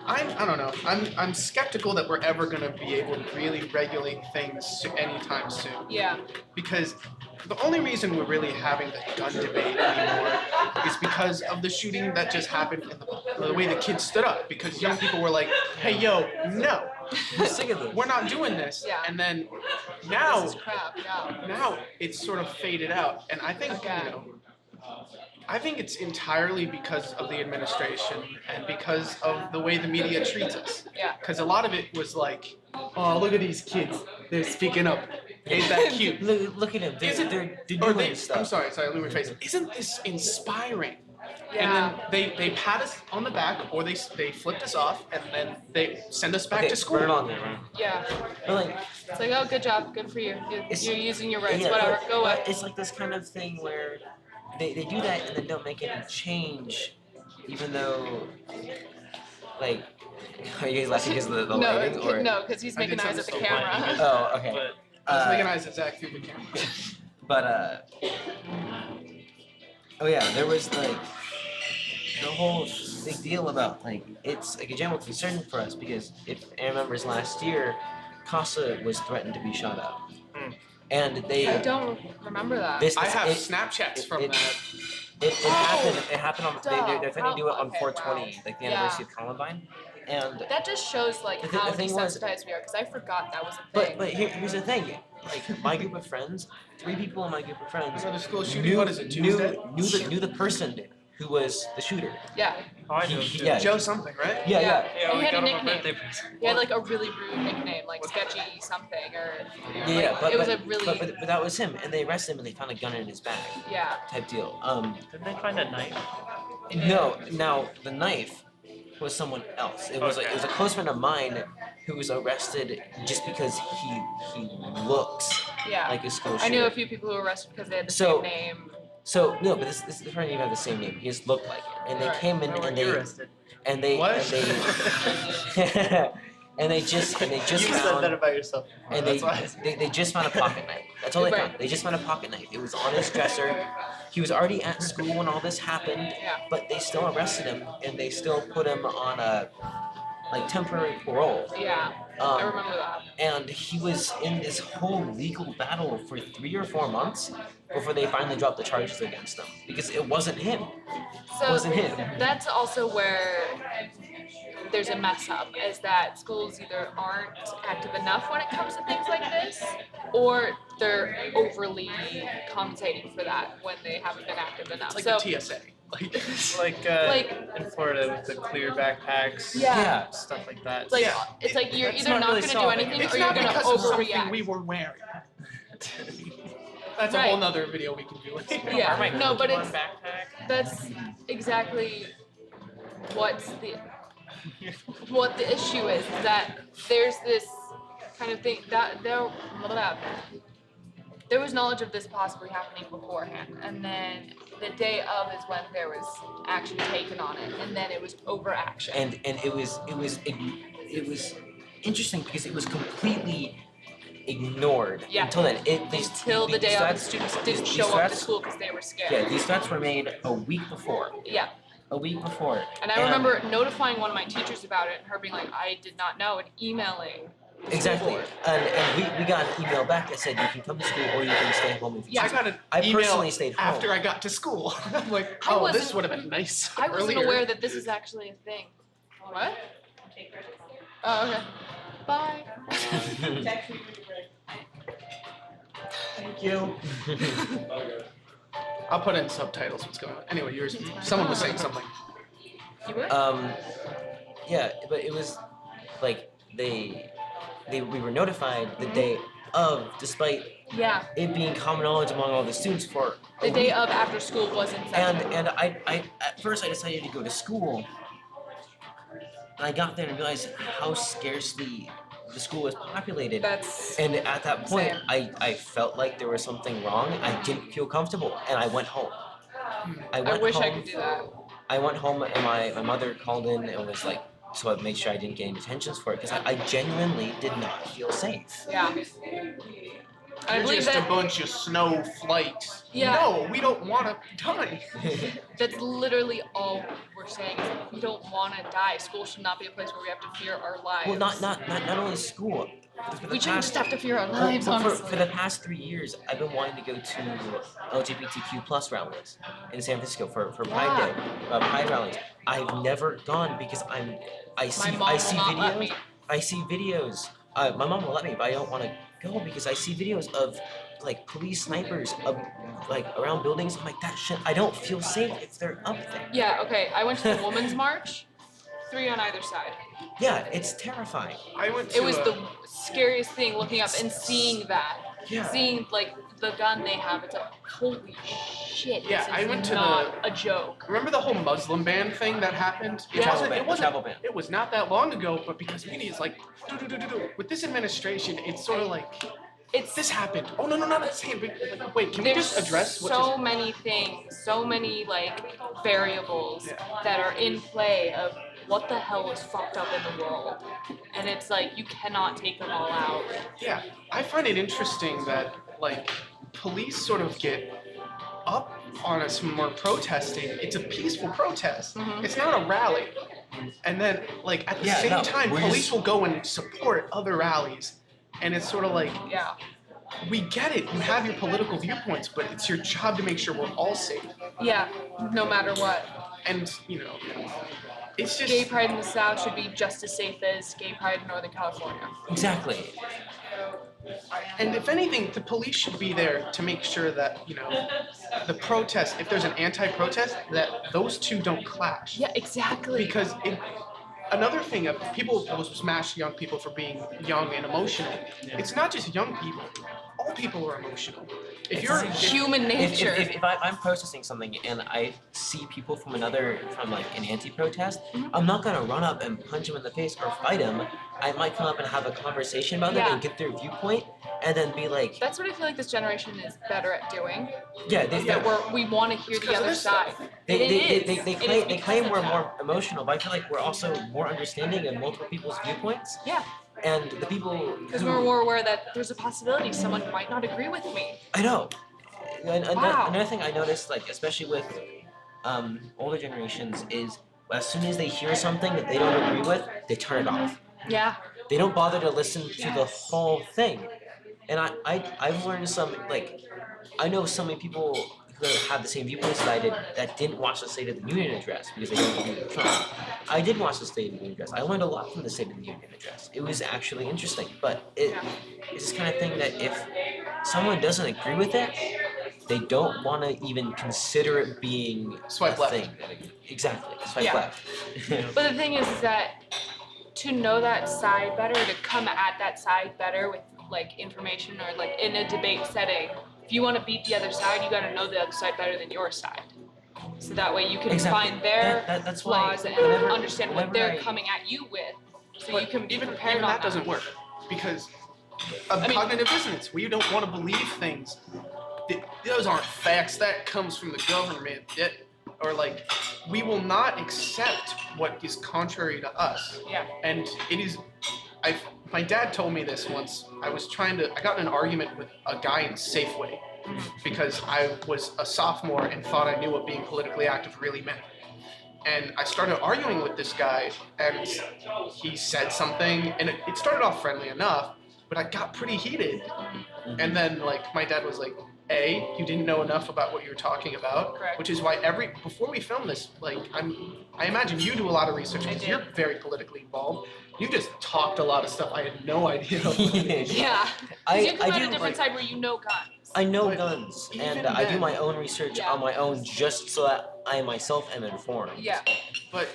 I don't know. I'm skeptical that we're ever gonna be able to really regulate things anytime soon. Yeah. Because the only reason we're really having the gun debate anymore is because of the shooting that just happened and the way the kids stood up. Because young people were like, "Hey, yo, no, We're sick of this. we're not doing this." Yeah. And then now, This is crap. Yeah. now it's sort of faded out, and I think Okay. I think it's entirely because of the administration and because of the way the media treats us. Yeah. Because a lot of it was like, "Oh, look at these kids, they're speaking up. Ain't that cute?" Look at them. Isn't- They're Or doing they, stuff. I'm sorry, I blew my face. Isn't this inspiring? Yeah. And then they pat us on the back, or they flipped us off, and then they send us back Okay, to school. Run it on there, man. Yeah. But like, It's like, oh, good job, good for you. It's- You're using your rights, yeah, whatever. but- Go away. but it's like this kind of thing where they do that and then don't make any change, even though, like, are you guys laughing because of the lighting or? No, because he's I making did eyes at the something so camera. Oh, okay. But I was Uh, making eyes at Zach through the camera. But oh yeah, there was like the whole big deal about like it's like a general concern for us because if anyone remembers last year, Casa was threatened to be shot up, and they I don't remember that. this I have it, Snapchats from it- that. it happened. It happened on they're trying to do it on Okay, 420, wow. like the Yeah. anniversary of Columbine, and That just shows like The thi- how the thing was- desensitized we are, because I forgot that was a thing. but here's the thing, like my group of friends, 3 people in my group of friends Another school shooting. knew What is it? Tuesday? knew the person who was the shooter. Yeah. oh, I know. He- yeah. Joe something, right? Yeah, yeah. Yeah, He we had got a him a nickname. birthday present. He had like a really rude nickname, like Sketchy something, or Yeah, like, but, it was but, a really but that was him, and they arrested him, and they found a gun in his bag, yeah. type deal. Didn't they find a knife? No, now the knife was someone else. It was Okay. it was a close friend of mine who was arrested just because he looks Yeah. like a school shooter. I knew a few people who were arrested because they had the So- same name. So no, but this friend even have the same name. He just looked like it, and they Right. came in Where were and you they arrested? and they What? and they just You found said that about yourself. and That's why. they just found a pocket knife. That's all they Right. found. They just found a pocket knife. It was on his dresser. He was already at school when all this happened, Yeah. but they still arrested him and they still put him on a like temporary parole. Yeah. I Um, remember that. and he was in this whole legal battle for 3 or 4 months before they finally dropped the charges against him because it wasn't him. So wasn't him. that's also where there's a mess up, is that schools either aren't active enough when it comes to things like this, or they're overly compensating for that when they haven't been active enough. Like so the TSA. Like, Like, Like- in Florida with the clear backpacks, Yeah. stuff like that. it's like Yeah. it's like you're That's either not not really going to do solving anything it. it's or you're not going to because of something overreact. we were wearing. That's a Right. whole nother video we can do later. Yeah. Or my No, but Pokemon it's- backpack. That's exactly what's what the issue is, that there's this kind of thing that there was knowledge of this possibly happening beforehand, and then the day of is when there was action taken on it, and then it was overaction. And it was interesting because it was completely ignored Yeah. until then. Until the day of, and students didn't these show up to threats- school because they were scared. Yeah, these threats were made a week before. Yeah. A week before. And I remember notifying one of my teachers about it, and her being like, I did not know, and emailing. the school Exactly. board. And we got an email back that said you can come to school or you can stay home if you Yeah. I choose. got an I email personally stayed home. after I got to school. I'm like, I oh, this wasn't- would have been nice I wasn't earlier. aware that this is actually a thing. What? Oh, okay. Bye. Thank you. I'll put in subtitles. What's going on? Anyway, yours. Someone was saying something. You were? Yeah, but it was like we were notified the day of, despite Yeah. it being common knowledge among all the students for The a day week. of after school was in session. And I at first I decided to go to school. And I got there and realized how scarcely the school was populated. That's And at that point, Same. I felt like there was something wrong. I didn't feel comfortable, and I went home. I I went wish home. I could do that. I went home, and my mother called in and was like, so I'd make sure I didn't get any detentions for it, because I genuinely did not feel safe. Yeah. I You're believe just a that bunch of snowflakes. Yeah. No, we don't want to die. that's literally all we're saying. Is we don't want to die. School should not be a place where we have to fear our lives. Well, not only school. For the We shouldn't past- just have to fear our lives, well, honestly. for the past 3 years, I've been wanting to go to LGBTQ plus rallies in San Francisco for Pride Day, Pride rallies. I've never gone because I see My mom will not let videos. me. I see videos. My mom will let me, but I don't want to go because I see videos of like police snipers like around buildings. I'm like, that shit. I don't feel safe if they're up there. Yeah, okay. I went to the Women's March, 3 on either side. Yeah, it's terrifying. I went to It was the scariest thing looking up and seeing that. Yeah. Seeing like the gun they have, it's like holy shit. Yeah, this I is went to not a joke. Remember the whole Muslim ban thing that happened? It Yeah. wasn't. It wasn't. Travel ban. It was not that long ago, but because media is like, do. With this administration, it's sort of like, It's this happened. Oh no, not that same. Wait, can we there's just address what so just? many things, so many like variables Yeah. that are in play of what the hell is fucked up in the world. And it's like you cannot take them all out. Yeah, I find it interesting that like police sort of get up on us when we're protesting. It's a peaceful protest. Mhm. It's not a rally. And then like at the Yeah, same no, time, we're police just- will go and support other rallies. And it's sort of like, Yeah. we get it. You have your political viewpoints, but it's your job to make sure we're all safe. Yeah. No matter what. And it's just Gay pride in the South should be just as safe as gay pride in Northern California. Exactly. And if anything, the police should be there to make sure that, the protest, if there's an anti-protest, that those two don't clash. Yeah, exactly. Because another thing, people will smash young people for being young and emotional. It's not just young people. All people are emotional. If you're Human nature. If I'm protesting something and I see people from like an anti-protest, Mhm. I'm not gonna run up and punch them in the face or fight them. I might come up and have a conversation about them Yeah. and get their viewpoint, and then be like, That's what I feel like this generation is better at doing. yeah, Is that we want to hear It's the 'cause of other this side. stuff. they It is. they It claim is they because claim of we're that. more emotional, but I feel like we're also more understanding of multiple people's viewpoints. Yeah. And the people Because who we're more aware that there's a possibility someone might not agree with me. I know. And Wow. another thing I noticed, like especially with older generations, is as soon as they hear something that they don't agree with, they turn it off. Yeah. They don't bother to listen to the whole thing. And I've learned I know so many people who have the same viewpoints that I did that didn't watch the State of the Union address because they don't agree with Trump. I did watch the State of the Union address. I learned a lot from the State of the Union address. It was actually interesting, but it's this kind of thing that if someone doesn't agree with it, they don't want to even consider it being Swipe a left. thing. Exactly, swipe Yeah. left. But the thing is that to know that side better, to come at that side better with like information or like in a debate setting, if you want to beat the other side, you got to know the other side better than your side. So that way you can Exactly. find their That's why flaws and whenever- understand what whenever they're I- coming at you with, so But you can be even prepared on that doesn't work because of I mean- cognitive dissonance. We don't want to believe things. Those aren't facts. That comes from the government. Or like, we will not accept what is contrary to us. Yeah. And it is. My dad told me this once. I got in an argument with a guy in Safeway because I was a sophomore and thought I knew what being politically active really meant. And I started arguing with this guy, and he said something, and it started off friendly enough, but I got pretty heated. And then, like, my dad was like, A, you didn't know enough about what you were talking about, Correct. which is why before we film this, like, I imagine you do a lot of research I because do. you're very politically involved. You just talked a lot of stuff I had no idea. Yeah. 'Cause I you come out do a different like side where you know guns. I know But guns, and even I do then- my own research Yeah. on my own just so that I myself am informed. Yeah. But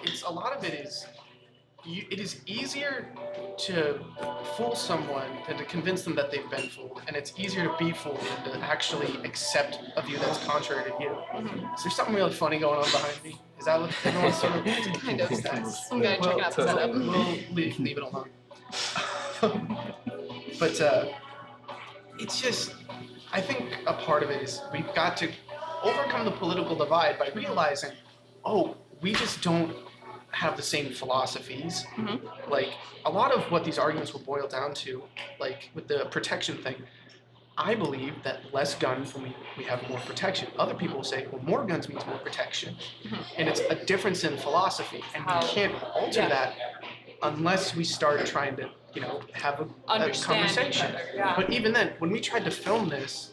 it's a lot of it is. It is easier to fool someone than to convince them that they've been fooled, and it's easier to be fooled than to actually accept a view that's contrary to you. Is there something really funny going on behind me? Is that what everyone's sort of? Kind of. That's- I'm gonna check it out the setup. We'll leave it alone. But it's just, I think a part of it is we've got to overcome the political divide by realizing, we just don't have the same philosophies. Mhm. Like, a lot of what these arguments will boil down to, like with the protection thing, I believe that less guns when we have more protection. Other people will say, well, more guns means more protection. And it's a difference in philosophy. And we can't alter that unless we start trying to, have a Understand each conversation. other, yeah. But even then, when we tried to film this,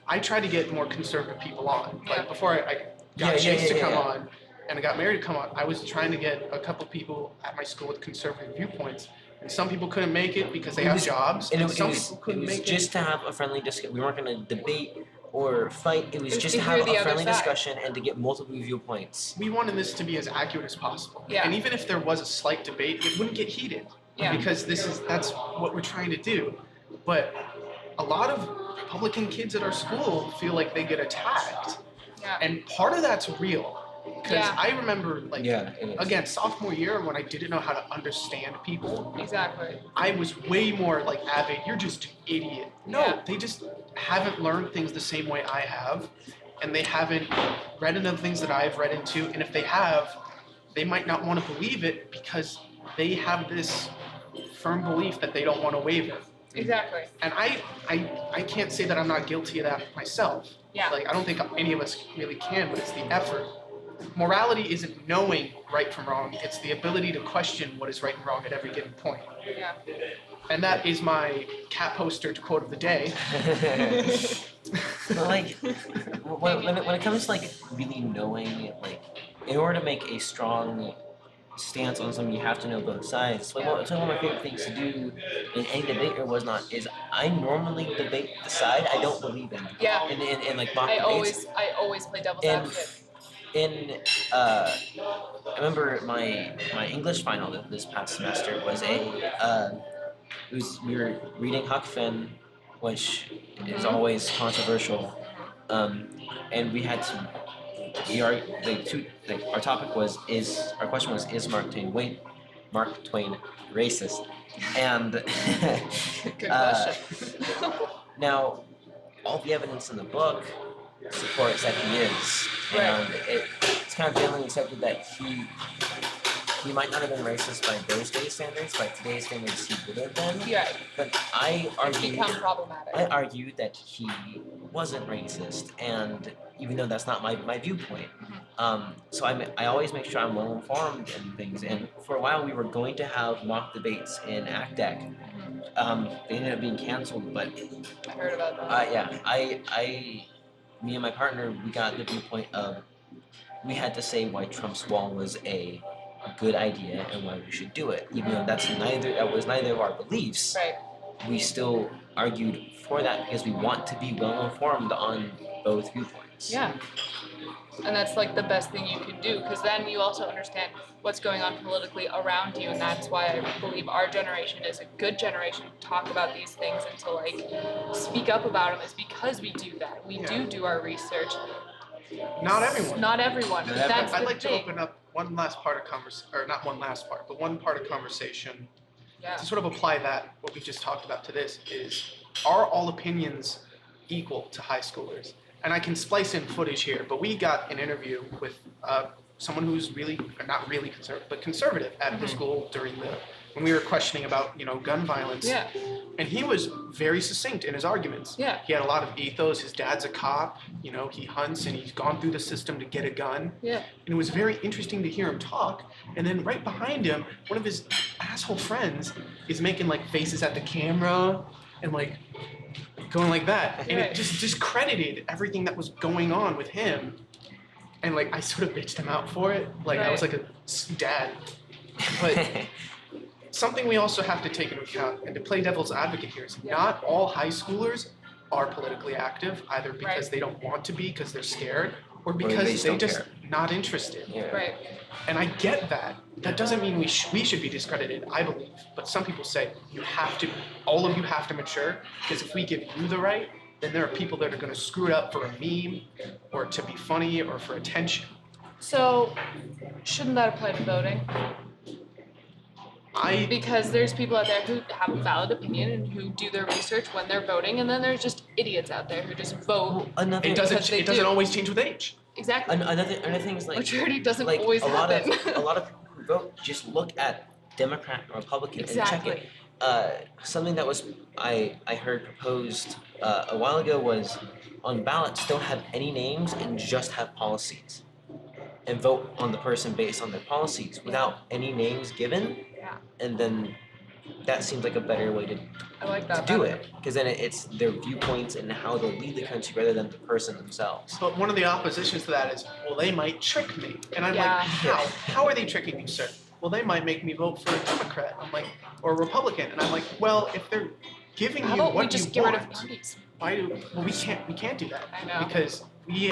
I tried to get more conservative people on. Like before I got Chase to come on and I got Mary to come on, I was trying to get a couple people at my school with conservative viewpoints. And some people couldn't make it because they have jobs. And some people couldn't make it. Just to have a friendly discussion. We weren't going to debate or fight. It was just to to have hear the a other friendly side. discussion and to get multiple viewpoints. We wanted this to be as accurate as possible. Yeah. And even if there was a slight debate, it wouldn't get heated. Yeah. Because that's what we're trying to do. But a lot of Republican kids at our school feel like they get attacked. Yeah. And part of that's real. Because Yeah. I remember, like, Yeah, it is. again, sophomore year when I didn't know how to understand people, Exactly. I was way more like, Ave, you're just an idiot. No, Yeah. they just haven't learned things the same way I have. And they haven't read into the things that I've read into. And if they have, they might not want to believe it because they have this firm belief that they don't want to waver. Exactly. And I can't say that I'm not guilty of that myself. Yeah. Like, I don't think any of us really can, but it's the effort. Morality isn't knowing right from wrong. It's the ability to question what is right and wrong at every given point. Yeah. And that is my cat poster quote of the day. But like, when it comes to like really knowing, like, in order to make a strong stance on something, you have to know both sides. Like, one of my favorite things to do in any debate or whatnot is I normally debate the side I don't believe in. Yeah. In like mock I debates. always play devil's And- advocate. I remember my English final this past semester was we were reading Huck Finn, which is always controversial, and we had to. Our topic was our question was, is Mark Twain racist? And Good question. now all the evidence in the book supports that he is, Right. and it's kind of generally accepted that he might not have been racist by those days' standards. By today's standards, he would have been. Yeah. But I It's become problematic. argue that he wasn't racist, and even though that's not my viewpoint, so I always make sure I'm well informed and things. And for a while, we were going to have mock debates in ACDEC. They ended up being canceled, but I heard about that. me and my partner, we got the viewpoint of we had to say why Trump's wall was a good idea and why we should do it, even though that was neither of our beliefs. Right. We still argued for that because we want to be well informed on both viewpoints. Yeah. And that's like the best thing you can do, because then you also understand what's going on politically around you, and that's why I believe our generation is a good generation to talk about these things and to like speak up about them, is because we do that. We do our research. Not everyone. Not everyone. Not everyone. That's I'd the like to thing. open up one last part of conversation, or not one last part, but one part of conversation Yeah. to sort of apply that, what we just talked about to this, is, are all opinions equal to high schoolers? And I can splice in footage here, but we got an interview with someone who's really, or not really conservative, but conservative at the school when we were questioning about, gun violence. Yeah. And he was very succinct in his arguments. Yeah. He had a lot of ethos. His dad's a cop. He hunts and he's gone through the system to get a gun. Yeah. And it was very interesting to hear him talk. And then right behind him, one of his asshole friends is making like faces at the camera and like going like that. And it just discredited everything that was going on with him. And like I sort of bitched him out for it. Like I was like a dad. But something we also have to take into account, and to play devil's advocate here, is not all high schoolers are politically active, either because they don't want to be because they're scared, or because they're just not interested. Yeah. Right. And I get that. That doesn't mean we should be discredited, I believe. But some people say all of you have to mature, because if we give you the right, then there are people that are going to screw it up for a meme, or to be funny, or for attention. So, shouldn't that apply to voting? Because there's people out there who have a valid opinion and who do their research when they're voting, and then there's just idiots out there who just vote. It doesn't always change with age. Exactly. Another thing is like Maturity doesn't like always a lot happen. of a lot of people who vote just look at Democrat or Republican and check Exactly. it. Something that was I heard proposed a while ago was on ballots don't have any names and just have policies, and vote on the person based on their policies without any names given. Yeah. And then that seems like a better way to I like that do better. it, because then it's their viewpoints and how they'll lead the country rather than the person themselves. But one of the oppositions to that is, well, they might trick me. And I'm Yeah. like, how? How are they tricking you, sir? Well, they might make me vote for a Democrat. I'm like, or a Republican. And I'm like, well, if they're giving How you about what we just you get rid want, of parties? why do? Well, we can't do that. I know. Because we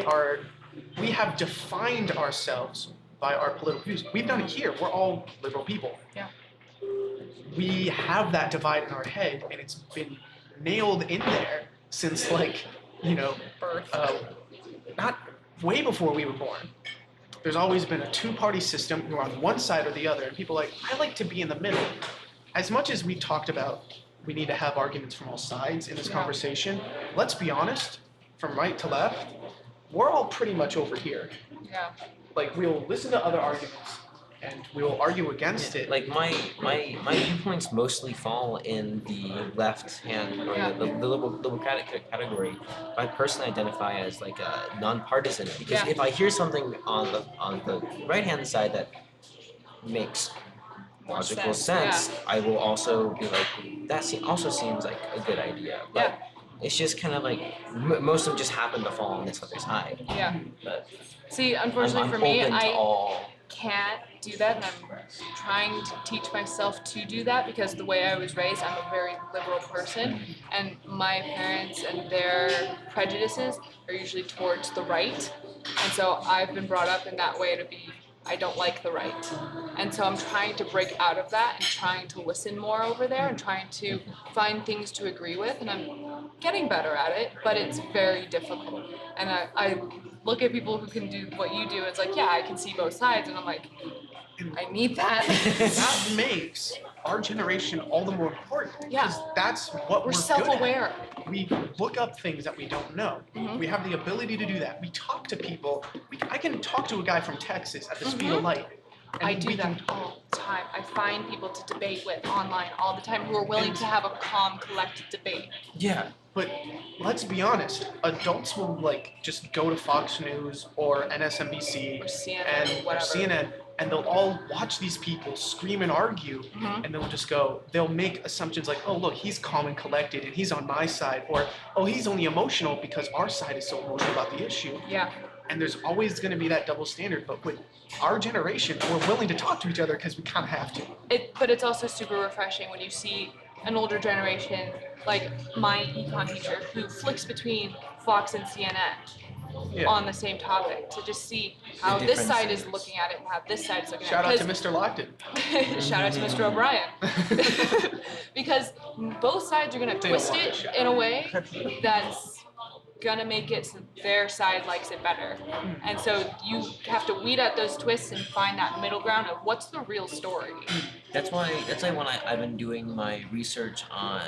have defined ourselves by our political views. We've done it here. We're all liberal people. Yeah. We have that divide in our head, and it's been nailed in there since, like, Birth. not way before we were born. There's always been a two-party system. We're on one side or the other, and people are like, I like to be in the middle. As much as we talked about we need to have arguments from all sides in this Yeah. conversation, let's be honest, from right to left, we're all pretty much over here. Yeah. Like, we'll listen to other arguments, and we'll argue against it. Like my viewpoints mostly fall in the left hand or Yeah. the liberal category. I personally identify as like a nonpartisan, because Yeah. if I hear something on the right hand side that makes More logical sense, sense, I will also be like, that also seems like a good idea. But Yeah. it's just kind of like most of them just happen to fall on this other side. Yeah. But See, I'm unfortunately for me, open to I all. can't do that, and I'm trying to teach myself to do that because the way I was raised, I'm a very liberal person, and my parents and their prejudices are usually towards the right, and so I've been brought up in that way to be, I don't like the right, and so I'm trying to break out of that and trying to listen more over there and trying to find things to agree with, and I'm getting better at it, but it's very difficult, and I look at people who can do what you do, and it's like, yeah, I can see both sides, and I'm like, I need that. That makes our generation all the more important. Yeah. Because that's what We're good at. self-aware. We look up things that we don't know. Mhm. We have the ability to do that. We talk to people. I can talk to a guy from Texas at the speed of light. And I do we that can- all the time. I find people to debate with online all the time who are willing to have a calm, collected debate. Yeah. But let's be honest, adults will like just go to Fox News or MSNBC Or CNN and or whatever. CNN, and they'll all watch these people scream and argue, Mhm. and they'll make assumptions like, oh look, he's calm and collected, and he's on my side, or oh, he's only emotional because our side is so emotional about the issue. Yeah. And there's always going to be that double standard. But with our generation, we're willing to talk to each other because we kind of have to. But it's also super refreshing when you see an older generation, like my econ teacher, who flicks between Fox and CNN Yeah. on the same topic to just see how this side is differences. looking at it and how this side is looking Shout at out it. to Mr. Lockton. Shout out to Mr. O'Brien. Because both sides are gonna They twist don't want it to shout. in a way that's gonna make it so their side likes it better. And so you have to weed out those twists and find that middle ground of what's the real story. That's why when I've been doing my research on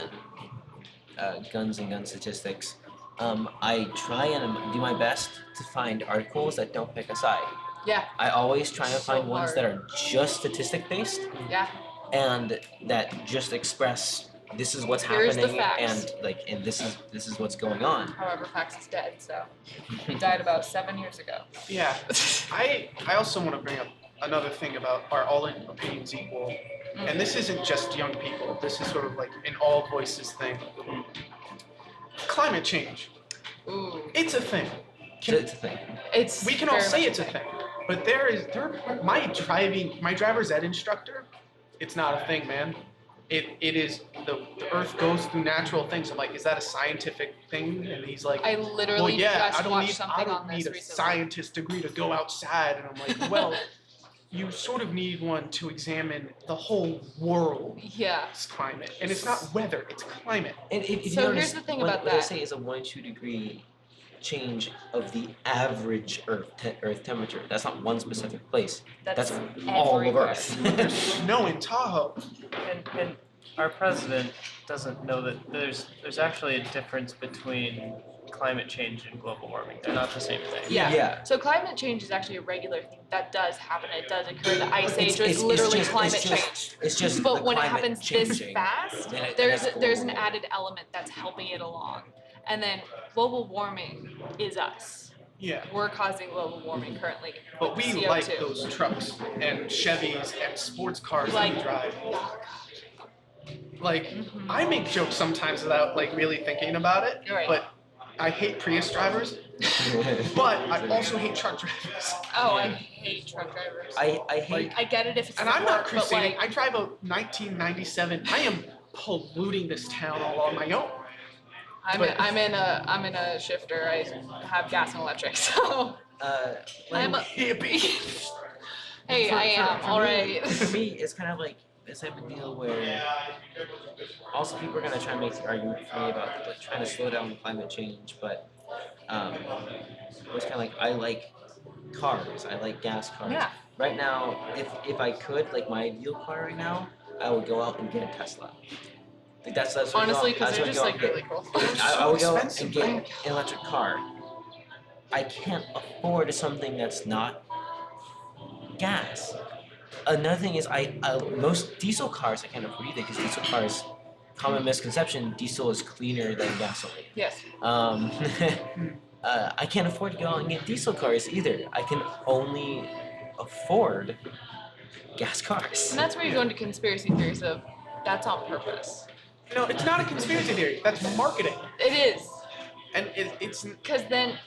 guns and gun statistics, I try and do my best to find articles that don't pick a side. Yeah, I always try to So find ones hard. that are just statistic based yeah, and that just express this is what's Here's the happening facts. and this is what's going on. however, Fax is dead, so he died about 7 years ago. Yeah. I also want to bring up another thing about are all opinions equal? And this isn't just young people. This is sort of like an all voices thing. Climate change. Ooh, It's a thing. It's a thing. it's We can all very say much it's a thing. But my driver's ed instructor, it's not a thing, man. It is the earth goes through natural things. I'm like, is that a scientific thing? And he's like, I well, literally yeah, just I watched don't something on need this a recently. scientist degree to go outside. And I'm like, well, you sort of need one to examine the whole world's Yeah. climate. And it's not weather, it's climate. And if you So here's notice, the thing what, about what they that. say is a 1 to 2 degree change of the average Earth temperature. That's not one specific place. That's all of everywhere. Earth. There's snow in Tahoe. And our president doesn't know that there's actually a difference between climate change and global warming. They're not the same thing. Yeah. Yeah. So climate change is actually a regular thing that does happen. It does occur. The ice age It's is literally just- climate it's change. just, It's just But the when it climate happens changing. this fast, Then it- there's that's an global. added element that's helping it along. And then global warming is us. Yeah. We're causing global warming currently. But we CO2. like those trucks and Chevys and sports cars that we Like- drive. Oh, Like, Mhm. I make jokes sometimes without like really thinking about it. You're right. But I hate Prius drivers, but I also hate truck drivers. Oh, I hate truck drivers. I hate. I get it if it's And I'm not sport, but crusading. like, I drive a 1997. I am polluting this town all on my own. I'm in a shifter. I have gas and electric, so I'm a Hippie. hey, I am all right. For me, it's kind of like this type of deal where also people are gonna try and make the argument for me about like trying to slow down climate change, but it's kind of like I like cars. I like gas cars. Yeah. Right now, if I could, like my ideal car right now, I would go out and get a Tesla. Like that's what Honestly, I because they're just like really cool. I would go expensive, and get man. an electric car. I can't afford something that's not gas. Another thing is most diesel cars I can't afford either because diesel cars, common misconception, diesel is cleaner than gasoline. Yes. I can't afford to go out and get diesel cars either. I can only afford gas cars. And that's where you go into conspiracy theories of that's on purpose. No, it's not a conspiracy theory. That's marketing. It is. And it's Because then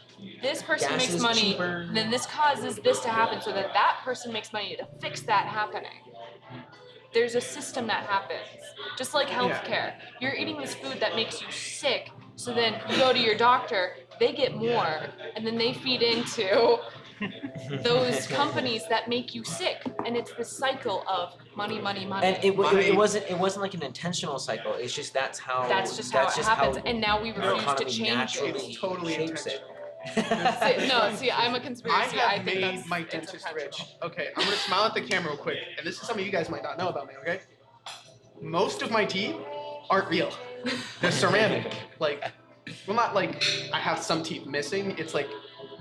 this person Gas makes is money, cheaper. then this causes this to happen, so that that person makes money to fix that happening. There's a system that happens. Just like healthcare. You're eating this food that makes you sick, so then you go to your doctor, they get more, and then they feed into those companies that make you sick. And it's the cycle of money, money, money. And it wasn't like an intentional cycle. It's just that's That's just how it happens. And now we our refuse to economy change naturally it. It's totally shapes it. See, I'm a I conspiracy. have think made that's my it's dentist intentional. rich. Okay, I'm gonna smile at the camera real quick, and this is something you guys might not know about me. Okay, most of my teeth aren't real. They're ceramic. Like, well, not like I have some teeth missing. It's like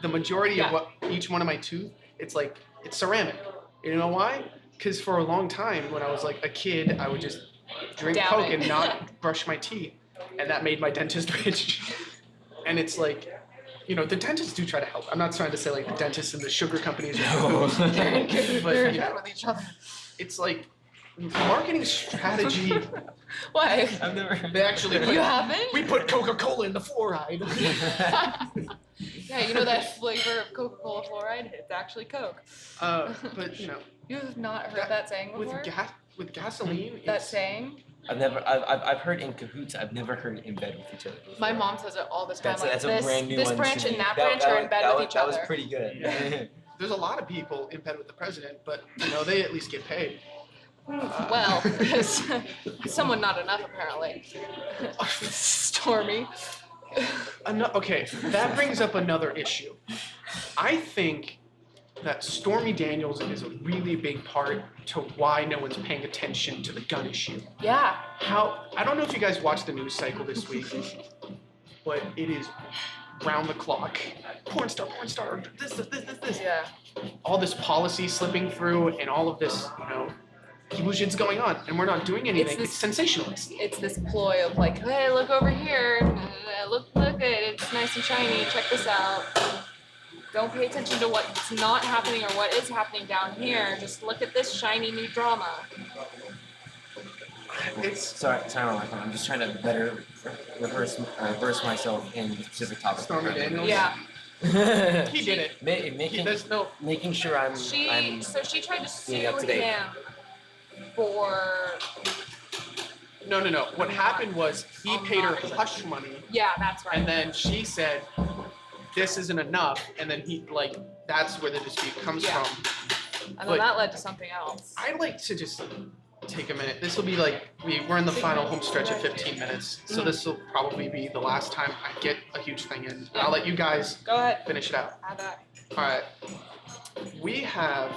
the majority of what each one of my tooth. It's like it's ceramic. You know why? Because for a long time, when I was like a kid, I would just drink Down Coke it. and not brush my teeth, and that made my dentist rich. And it's like, you know, the dentists do try to help. I'm not trying to say like the dentists and the sugar companies are They're in good But, you know, with each other. it's like marketing strategy. Why? I've never heard They actually You put, haven't? we put Coca-Cola in the fluoride. Yeah, you know that flavor of Coca-Cola fluoride? It's actually Coke. But you know, You have not heard that saying with before? with gasoline, That it's, saying? I've heard in cahoots. I've never heard in bed with each other. My mom says it all the time. That's like a brand new this one branch to me. and that branch are in bed with each that other. was pretty good. Yeah. there's a lot of people in bed with the president, but you know they at least get paid. Well, someone not enough apparently. Stormy. Okay, that brings up another issue. I think that Stormy Daniels is a really big part to why no one's paying attention to the gun issue. Yeah. I don't know if you guys watched the news cycle this week, but it is round the clock. Porn star, this. Yeah. All this policy slipping through and all of this, you know, shit's going on, and we're not doing anything. this- It's sensationalist. It's this ploy of like, hey, look over here. Look at it. It's nice and shiny. Check this out. Don't pay attention to what's not happening or what is happening down here. Just look at this shiny new drama. It's Sorry, Michael. I'm just trying to better reverse myself in the specific topic. Stormy Daniels. Yeah. He did it. Making There's no. making sure I'm She tried to sue being up to date. him for No. What happened was he paid her hush money, that's right. and then she said, "This isn't enough," and then he like that's where the dispute comes Yeah. from. And but- then that led to something else. I'd like to just take a minute. This will be like we're in the final home stretch of 15 minutes, so this will probably be the last time I get a huge thing in. And I'll let you guys Go ahead. finish it out. Add that. All right. We have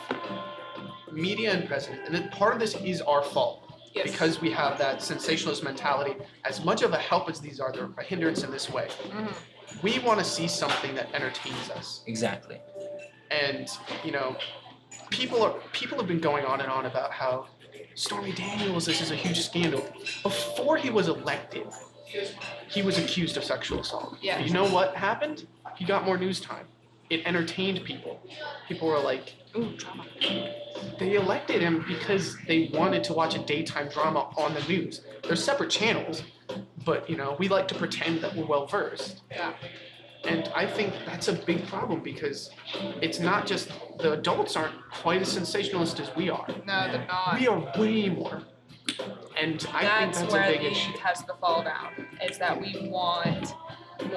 media and president, and then part of this is our fault Yes. because we have that sensationalist mentality. As much of a help as these are, they're a hindrance in this way. Mhm. We want to see something that entertains us, exactly. and you know, people have been going on and on about how Stormy Daniels, this is a huge scandal. Before he was elected, he was accused of sexual assault. Yeah. You know what happened? He got more news time. It entertained people. People were like, Ooh, drama. they elected him because they wanted to watch a daytime drama on the news. They're separate channels, but we like to pretend that we're well versed. Yeah. And I think that's a big problem because it's not just the adults aren't quite as sensationalist as we are. No, they're not. We are way more. And I think that's a where big the issue. youth has to fall down. Is that we want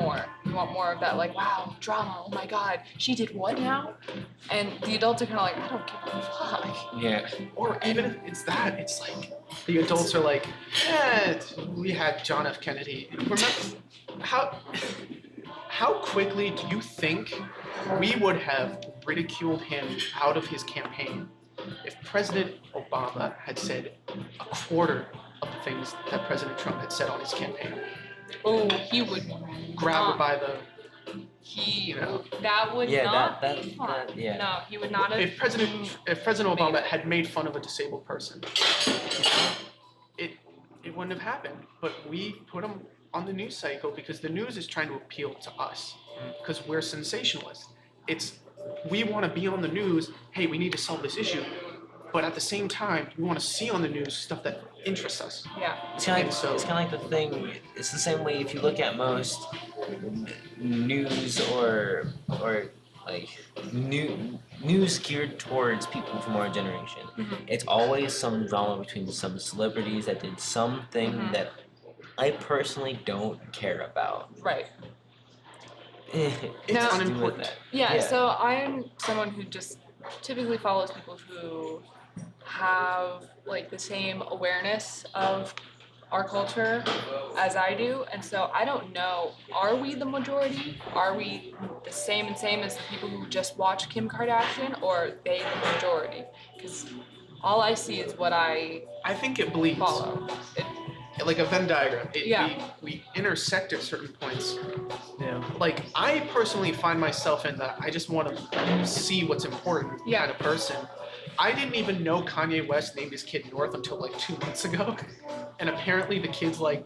more. We want more of that, like, wow, drama. Oh my God, she did what now? And the adults are kind of like, I don't give a fuck. Yeah. Or even if it's that, it's like the adults are like, yeah, we had John F. Kennedy. Remember how quickly do you think we would have ridiculed him out of his campaign if President Obama had said a quarter of the things that President Trump had said on his campaign? Oh, he would Grab her not. by the, He you know. that would Yeah, not that- be fun. yeah. No, he would not have. If President Obama had made fun of a disabled person, it wouldn't have happened. But we put him on the news cycle because the news is trying to appeal to us because we're sensationalists. We want to be on the news. Hey, we need to solve this issue, but at the same time, we want to see on the news stuff that interests us. Yeah. It's kind And so- of like the thing. It's the same way if you look at most news or like news geared towards people from our generation. Mhm. It's always some drama between some celebrities that did something Mhm. that I personally don't care about. Right. It's Now- To do with unimportant. that. Yeah, Yeah. so I'm someone who just typically follows people who have like the same awareness of our culture as I do, and so I don't know, are we the majority? Are we the same as the people who just watch Kim Kardashian, or are they the majority? Because all I see is what I I think it bleeds. follow. Like a Venn diagram. Yeah. We intersect at certain points. Yeah. Like I personally find myself in that I just want to see what's important Yeah. kind of person. I didn't even know Kanye West named his kid North until like 2 months ago, and apparently the kid's like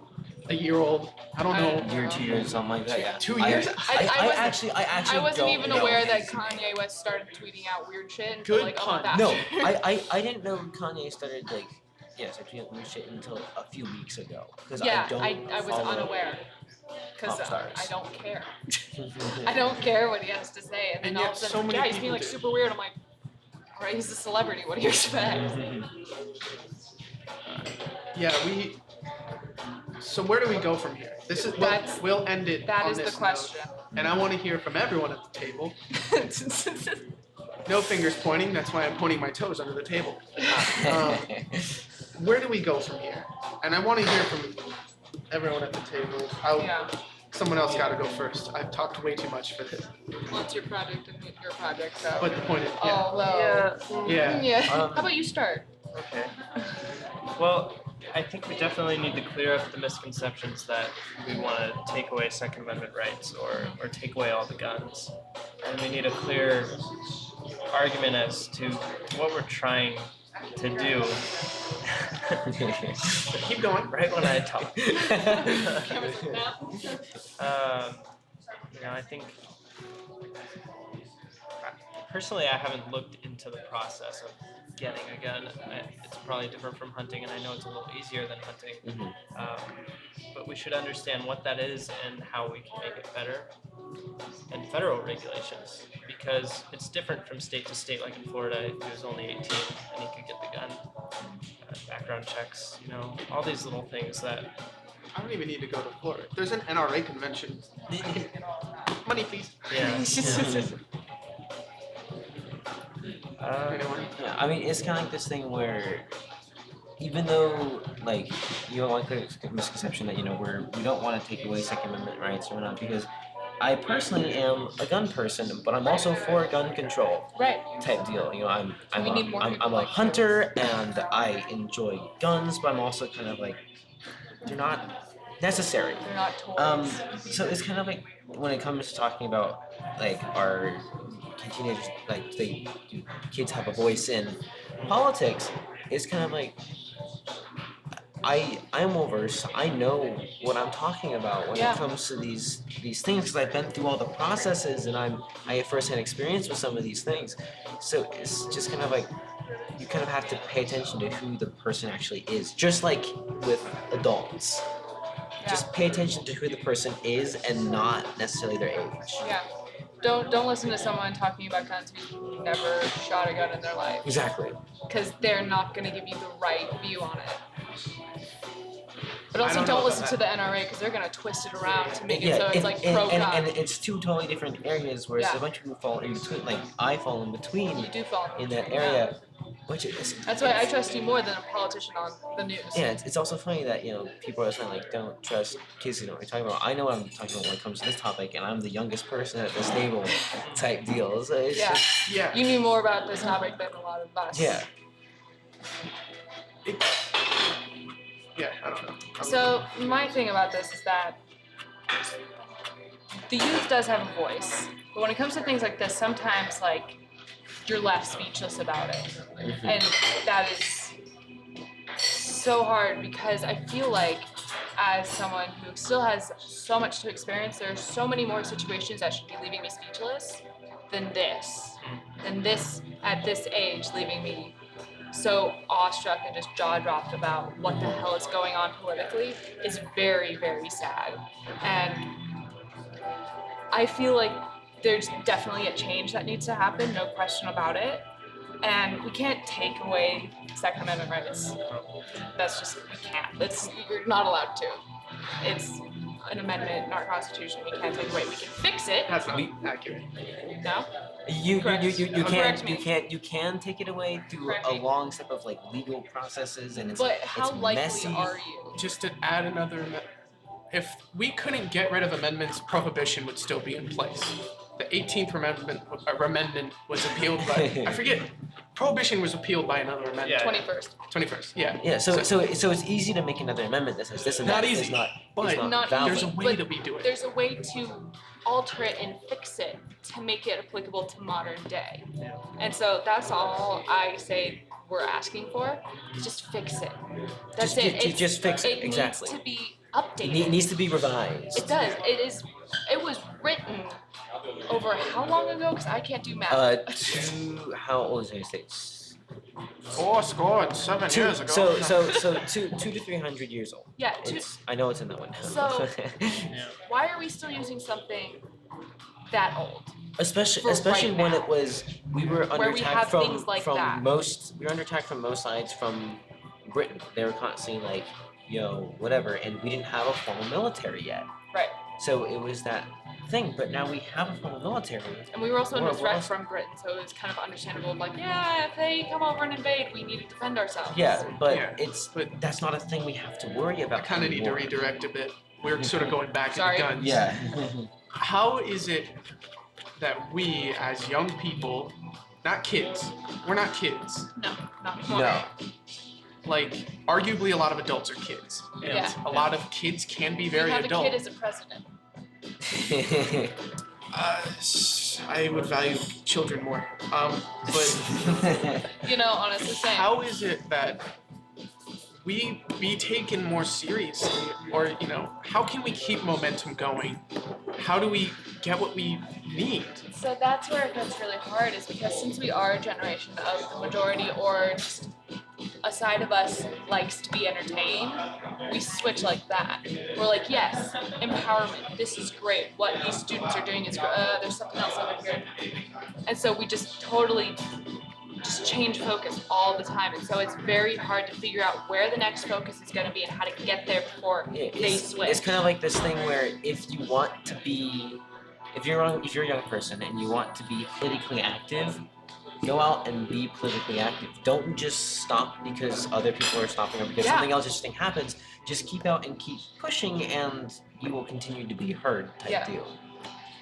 a year old. I don't know. Year, 2 years, something like that. Yeah. 2 years? I actually I wasn't don't even know. aware that Kanye West started tweeting out weird shit until Good like a pun. month No, after. I didn't know Kanye started like tweeting out weird shit until a few weeks ago because Yeah, I don't I was follow unaware. Because pop stars. I don't care. I don't care what he has to say. And then And all yet of a so sudden, many yeah, he's people being like do. super weird. I'm like, all right, he's a celebrity. What do you expect? Yeah, So where do we go from here? This is That's- we'll end it That on is the this question. note, and I want to hear from everyone at the table. No fingers pointing. That's why I'm pointing my toes under the table. Where do we go from here? And I want to hear from everyone at the table. Yeah. Someone else got to go first. I've talked way too much for this. Well, it's your project and your project, so. But the point is, yeah. Oh, well. Yeah. How about you start? Okay. Well, I think we definitely need to clear up the misconceptions that we want to take away Second Amendment rights or take away all the guns. And we need a clear argument as to what we're trying to do. Keep going. Right when I talk. Cameras up now. I think personally, I haven't looked into the process of getting a gun. It's probably different from hunting, and I know it's a little easier than hunting. But we should understand what that is and how we can make it better. And federal regulations, because it's different from state to state. Like in Florida, he was only 18 and he could get the gun. Background checks, all these little things that. I don't even need to go to Florida. There's an NRA convention. Money, please. Yeah. Anyone? Yeah, I mean, it's kind of like this thing where, even though, like, you don't like the misconception that, we don't want to take away Second Amendment rights or not, because I personally am a gun person, but I'm also for gun control Right. type deal. I'm We need more people I'm a like you. hunter and I enjoy guns, but I'm also kind of like, they're not necessary. They're not toys. So it's kind of like when it comes to talking about like our teenagers, like kids have a voice in politics. It's kind of like I'm over, so I know what I'm talking about when Yeah. it comes to these things because I've been through all the processes and I have firsthand experience with some of these things. So it's just kind of like you kind of have to pay attention to who the person actually is, just like with adults. Yeah. Just pay attention to who the person is and not necessarily their age. Yeah. Don't listen to someone talking about guns who never shot a gun in their life, Exactly. because they're not going to give you the right view on it. But I also don't know don't about listen that. to the NRA because they're going to twist it around to make it Yeah, so it's like pro-gun. and it's two totally different areas where Yeah. a bunch of people fall in between. Like I fall in between You do fall in that between, yeah. area, which is That's why I trust you more than a politician on the news. yeah. It's also funny that people are saying like don't trust kids who know what you're talking about. I know what I'm talking about when it comes to this topic, and I'm the youngest person at this table, type deal. So it's Yeah. just Yeah. You knew more about this topic than a lot of us. yeah. Yeah, I don't know. So my thing about this is that the youth does have a voice, but when it comes to things like this, sometimes like you're left speechless about it, and that is so hard because I feel like as someone who still has so much to experience, there are so many more situations that should be leaving me speechless than this at this age, leaving me so awestruck and just jaw-dropped about what the hell is going on politically is very, very sad. And I feel like there's definitely a change that needs to happen, no question about it. And we can't take away Second Amendment rights. That's just, we can't. You're not allowed to. It's an amendment in our Constitution. We can't take it away. We can fix it. That's not accurate. No? You Correct me. can take it away through Correct a me. long step of like legal processes and it's But how it's likely messy. are you? Just to add another, if we couldn't get rid of amendments, prohibition would still be in place. The 18th amendment was appealed by, I forget, prohibition was appealed by another amendment. Yeah. 21st. 21st, yeah. Yeah, so it's easy to make another amendment that says this and Not that easy, is not but is Not valid. there's a easy, way but that we do it. There's a way to alter it and fix it to make it applicable to modern day. And so that's all I say we're asking for. Is just fix it. That's Just- it. just fix it, exactly. It needs to be updated. It needs to be revised. It does. It was written over how long ago? Because I can't do math. How old is it? 7 years ago. So 200 to 300 years old. Yeah. I know it's in that one. So- Yeah. Why are we still using something that old? especially for right when now. it was we were under Where we attack have from things like that. we were under attack from most sides from Britain. They were constantly like, whatever, and we didn't have a formal military yet. Right. So it was that thing, but now we have a formal military. And we were also under We're threat also- from Britain, so it was kind of understandable. Like, yeah, if they come over and invade, we need to defend ourselves. Yeah, but Yeah, but that's not a thing we have to worry about. I kind of need to anymore. redirect a bit. We're sort of going back Sorry. into guns. Yeah. How is it that we, as young people, not kids, we're not kids. No, not anymore. No. Like, arguably, a lot of adults are kids, and Yeah. a lot of kids can be We very have adult. a kid as a president. I would value children more. But You know, honestly saying. how is it that we be taken more seriously, or how can we keep momentum going? How do we get what we need? So that's where it gets really hard, is because since we are a generation of the majority, or just a side of us likes to be entertained, we switch like that. We're like, yes, empowerment, this is great. What these students are doing is great. There's something else over here. And so we just totally just change focus all the time. And so it's very hard to figure out where the next focus is going to be and how to get there before they switch. It's kind of like this thing where if you're a young person and you want to be politically active, go out and be politically active. Don't just stop because other people are stopping or because Yeah. something else interesting happens. Just keep out and keep pushing, and you will continue to be heard. Type Yeah. deal.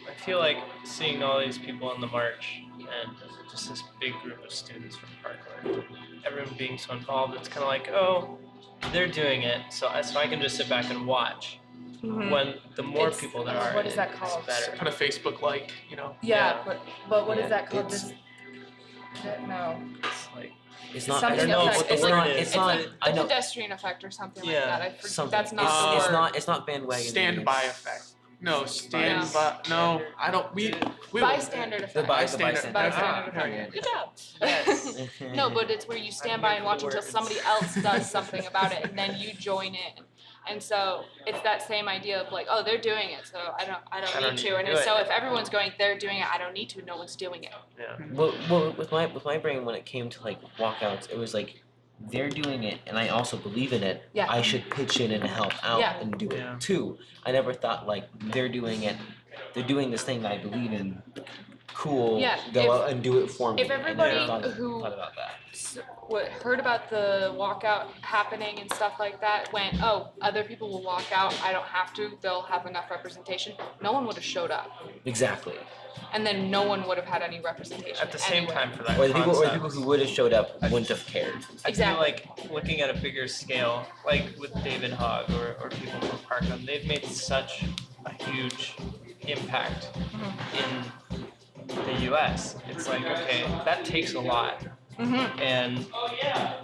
I feel like seeing all these people on the march and just this big group of students from Parkland, everyone being so involved, it's kind of like, oh, they're doing it, so I can just sit back and watch. Mhm. When the more It's- people there are, what is that it's called? better. Put a Facebook like, Yeah, but what is Yeah, that called? it's- No. It's like It's not. Something I don't know affects- what the it's word like- is. It's It's not. like I the know pedestrian effect or something Yeah. like that. I forget. something. That's not It's the word. It's not bandwagon. Standby it's effect. No, stand No. by. No, I don't. We Bystander effect. The bystander. Bystander Very effect. good. Good job. Yes. No, but it's where you stand by and watch until somebody else does something about it, and then you join in. And so it's that same idea of like, oh, they're doing it, so I don't need to. And do it. so if everyone's going, they're doing it, I don't need to. No one's doing it. Well, with my brain, when it came to like walkouts, it was like they're doing it, and I also believe in it. Yeah. I should pitch in and help out Yeah. and do it Yeah. too. I never thought like they're doing it. They're doing this thing that I believe in. Cool. Yeah, Go if- out and do it for me. if I never everybody thought who- thought about that. Heard about the walkout happening and stuff like that went, oh, other people will walk out, I don't have to, they'll have enough representation. No one would have showed up. Exactly. And then no one would have had any representation. At the same anyway. time, for that Or the concept, people who would have showed up wouldn't have cared. I Exactly. feel like looking at a bigger scale, like with David Hogg or people from Parkland, they've made such a huge impact in the US. It's like, okay, that takes a lot. Mm-hmm. And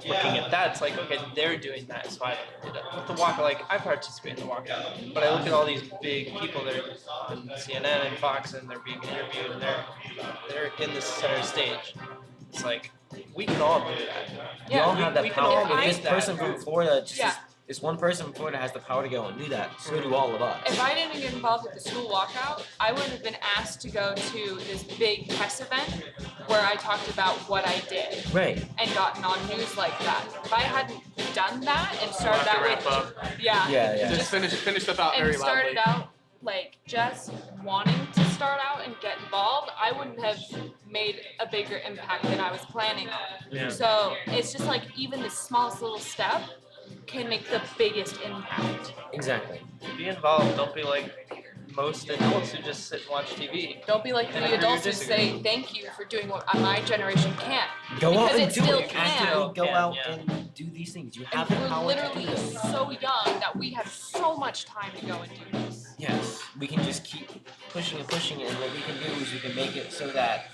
looking at that, it's like, okay, they're doing that, so I did it. With the walkout, like, I participate in the walkout, but I look at all these big people that are in CNN and Fox, and they're being interviewed, and they're in the center stage. It's like, we can all do that. We all Yeah. have that we can power. all If make this that. person from Florida, Yeah. this one person from Florida has the power to go and do that. So do all of us. If I didn't get involved with the school walkout, I would have been asked to go to this big press event where I talked about what I did Right. and gotten on news like that. If I hadn't done that and started out with, Yeah. Yeah. Just finish the thought and very started loudly. out like just wanting to start out and get involved, I wouldn't have made a bigger impact than I was planning on. Yeah. So it's just like even the smallest little step can make the biggest impact. Exactly. Be involved. Don't be like most adults who just sit and watch TV. Don't be like And the agree or adults who disagree. say thank you for doing what my generation can't. Go out Because and it do still it. can. Actively go Can, out yeah. and do these things. You And have the we're power to do literally them. so young that we have so much time to go and do this. Yes, we can just keep pushing and pushing it, and what we can do is we can make it so that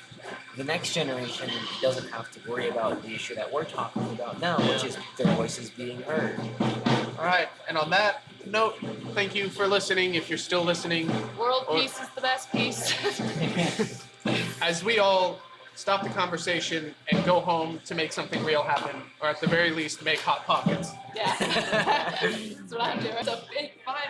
the next generation doesn't have to worry about the issue that we're talking about now, which is their voices being heard. All right, and on that note, thank you for listening. If you're still listening, World Or- peace is the best peace. as we all stop the conversation and go home to make something real happen, or at the very least, make hot pockets. Yeah. That's what I'm doing. It's a big final.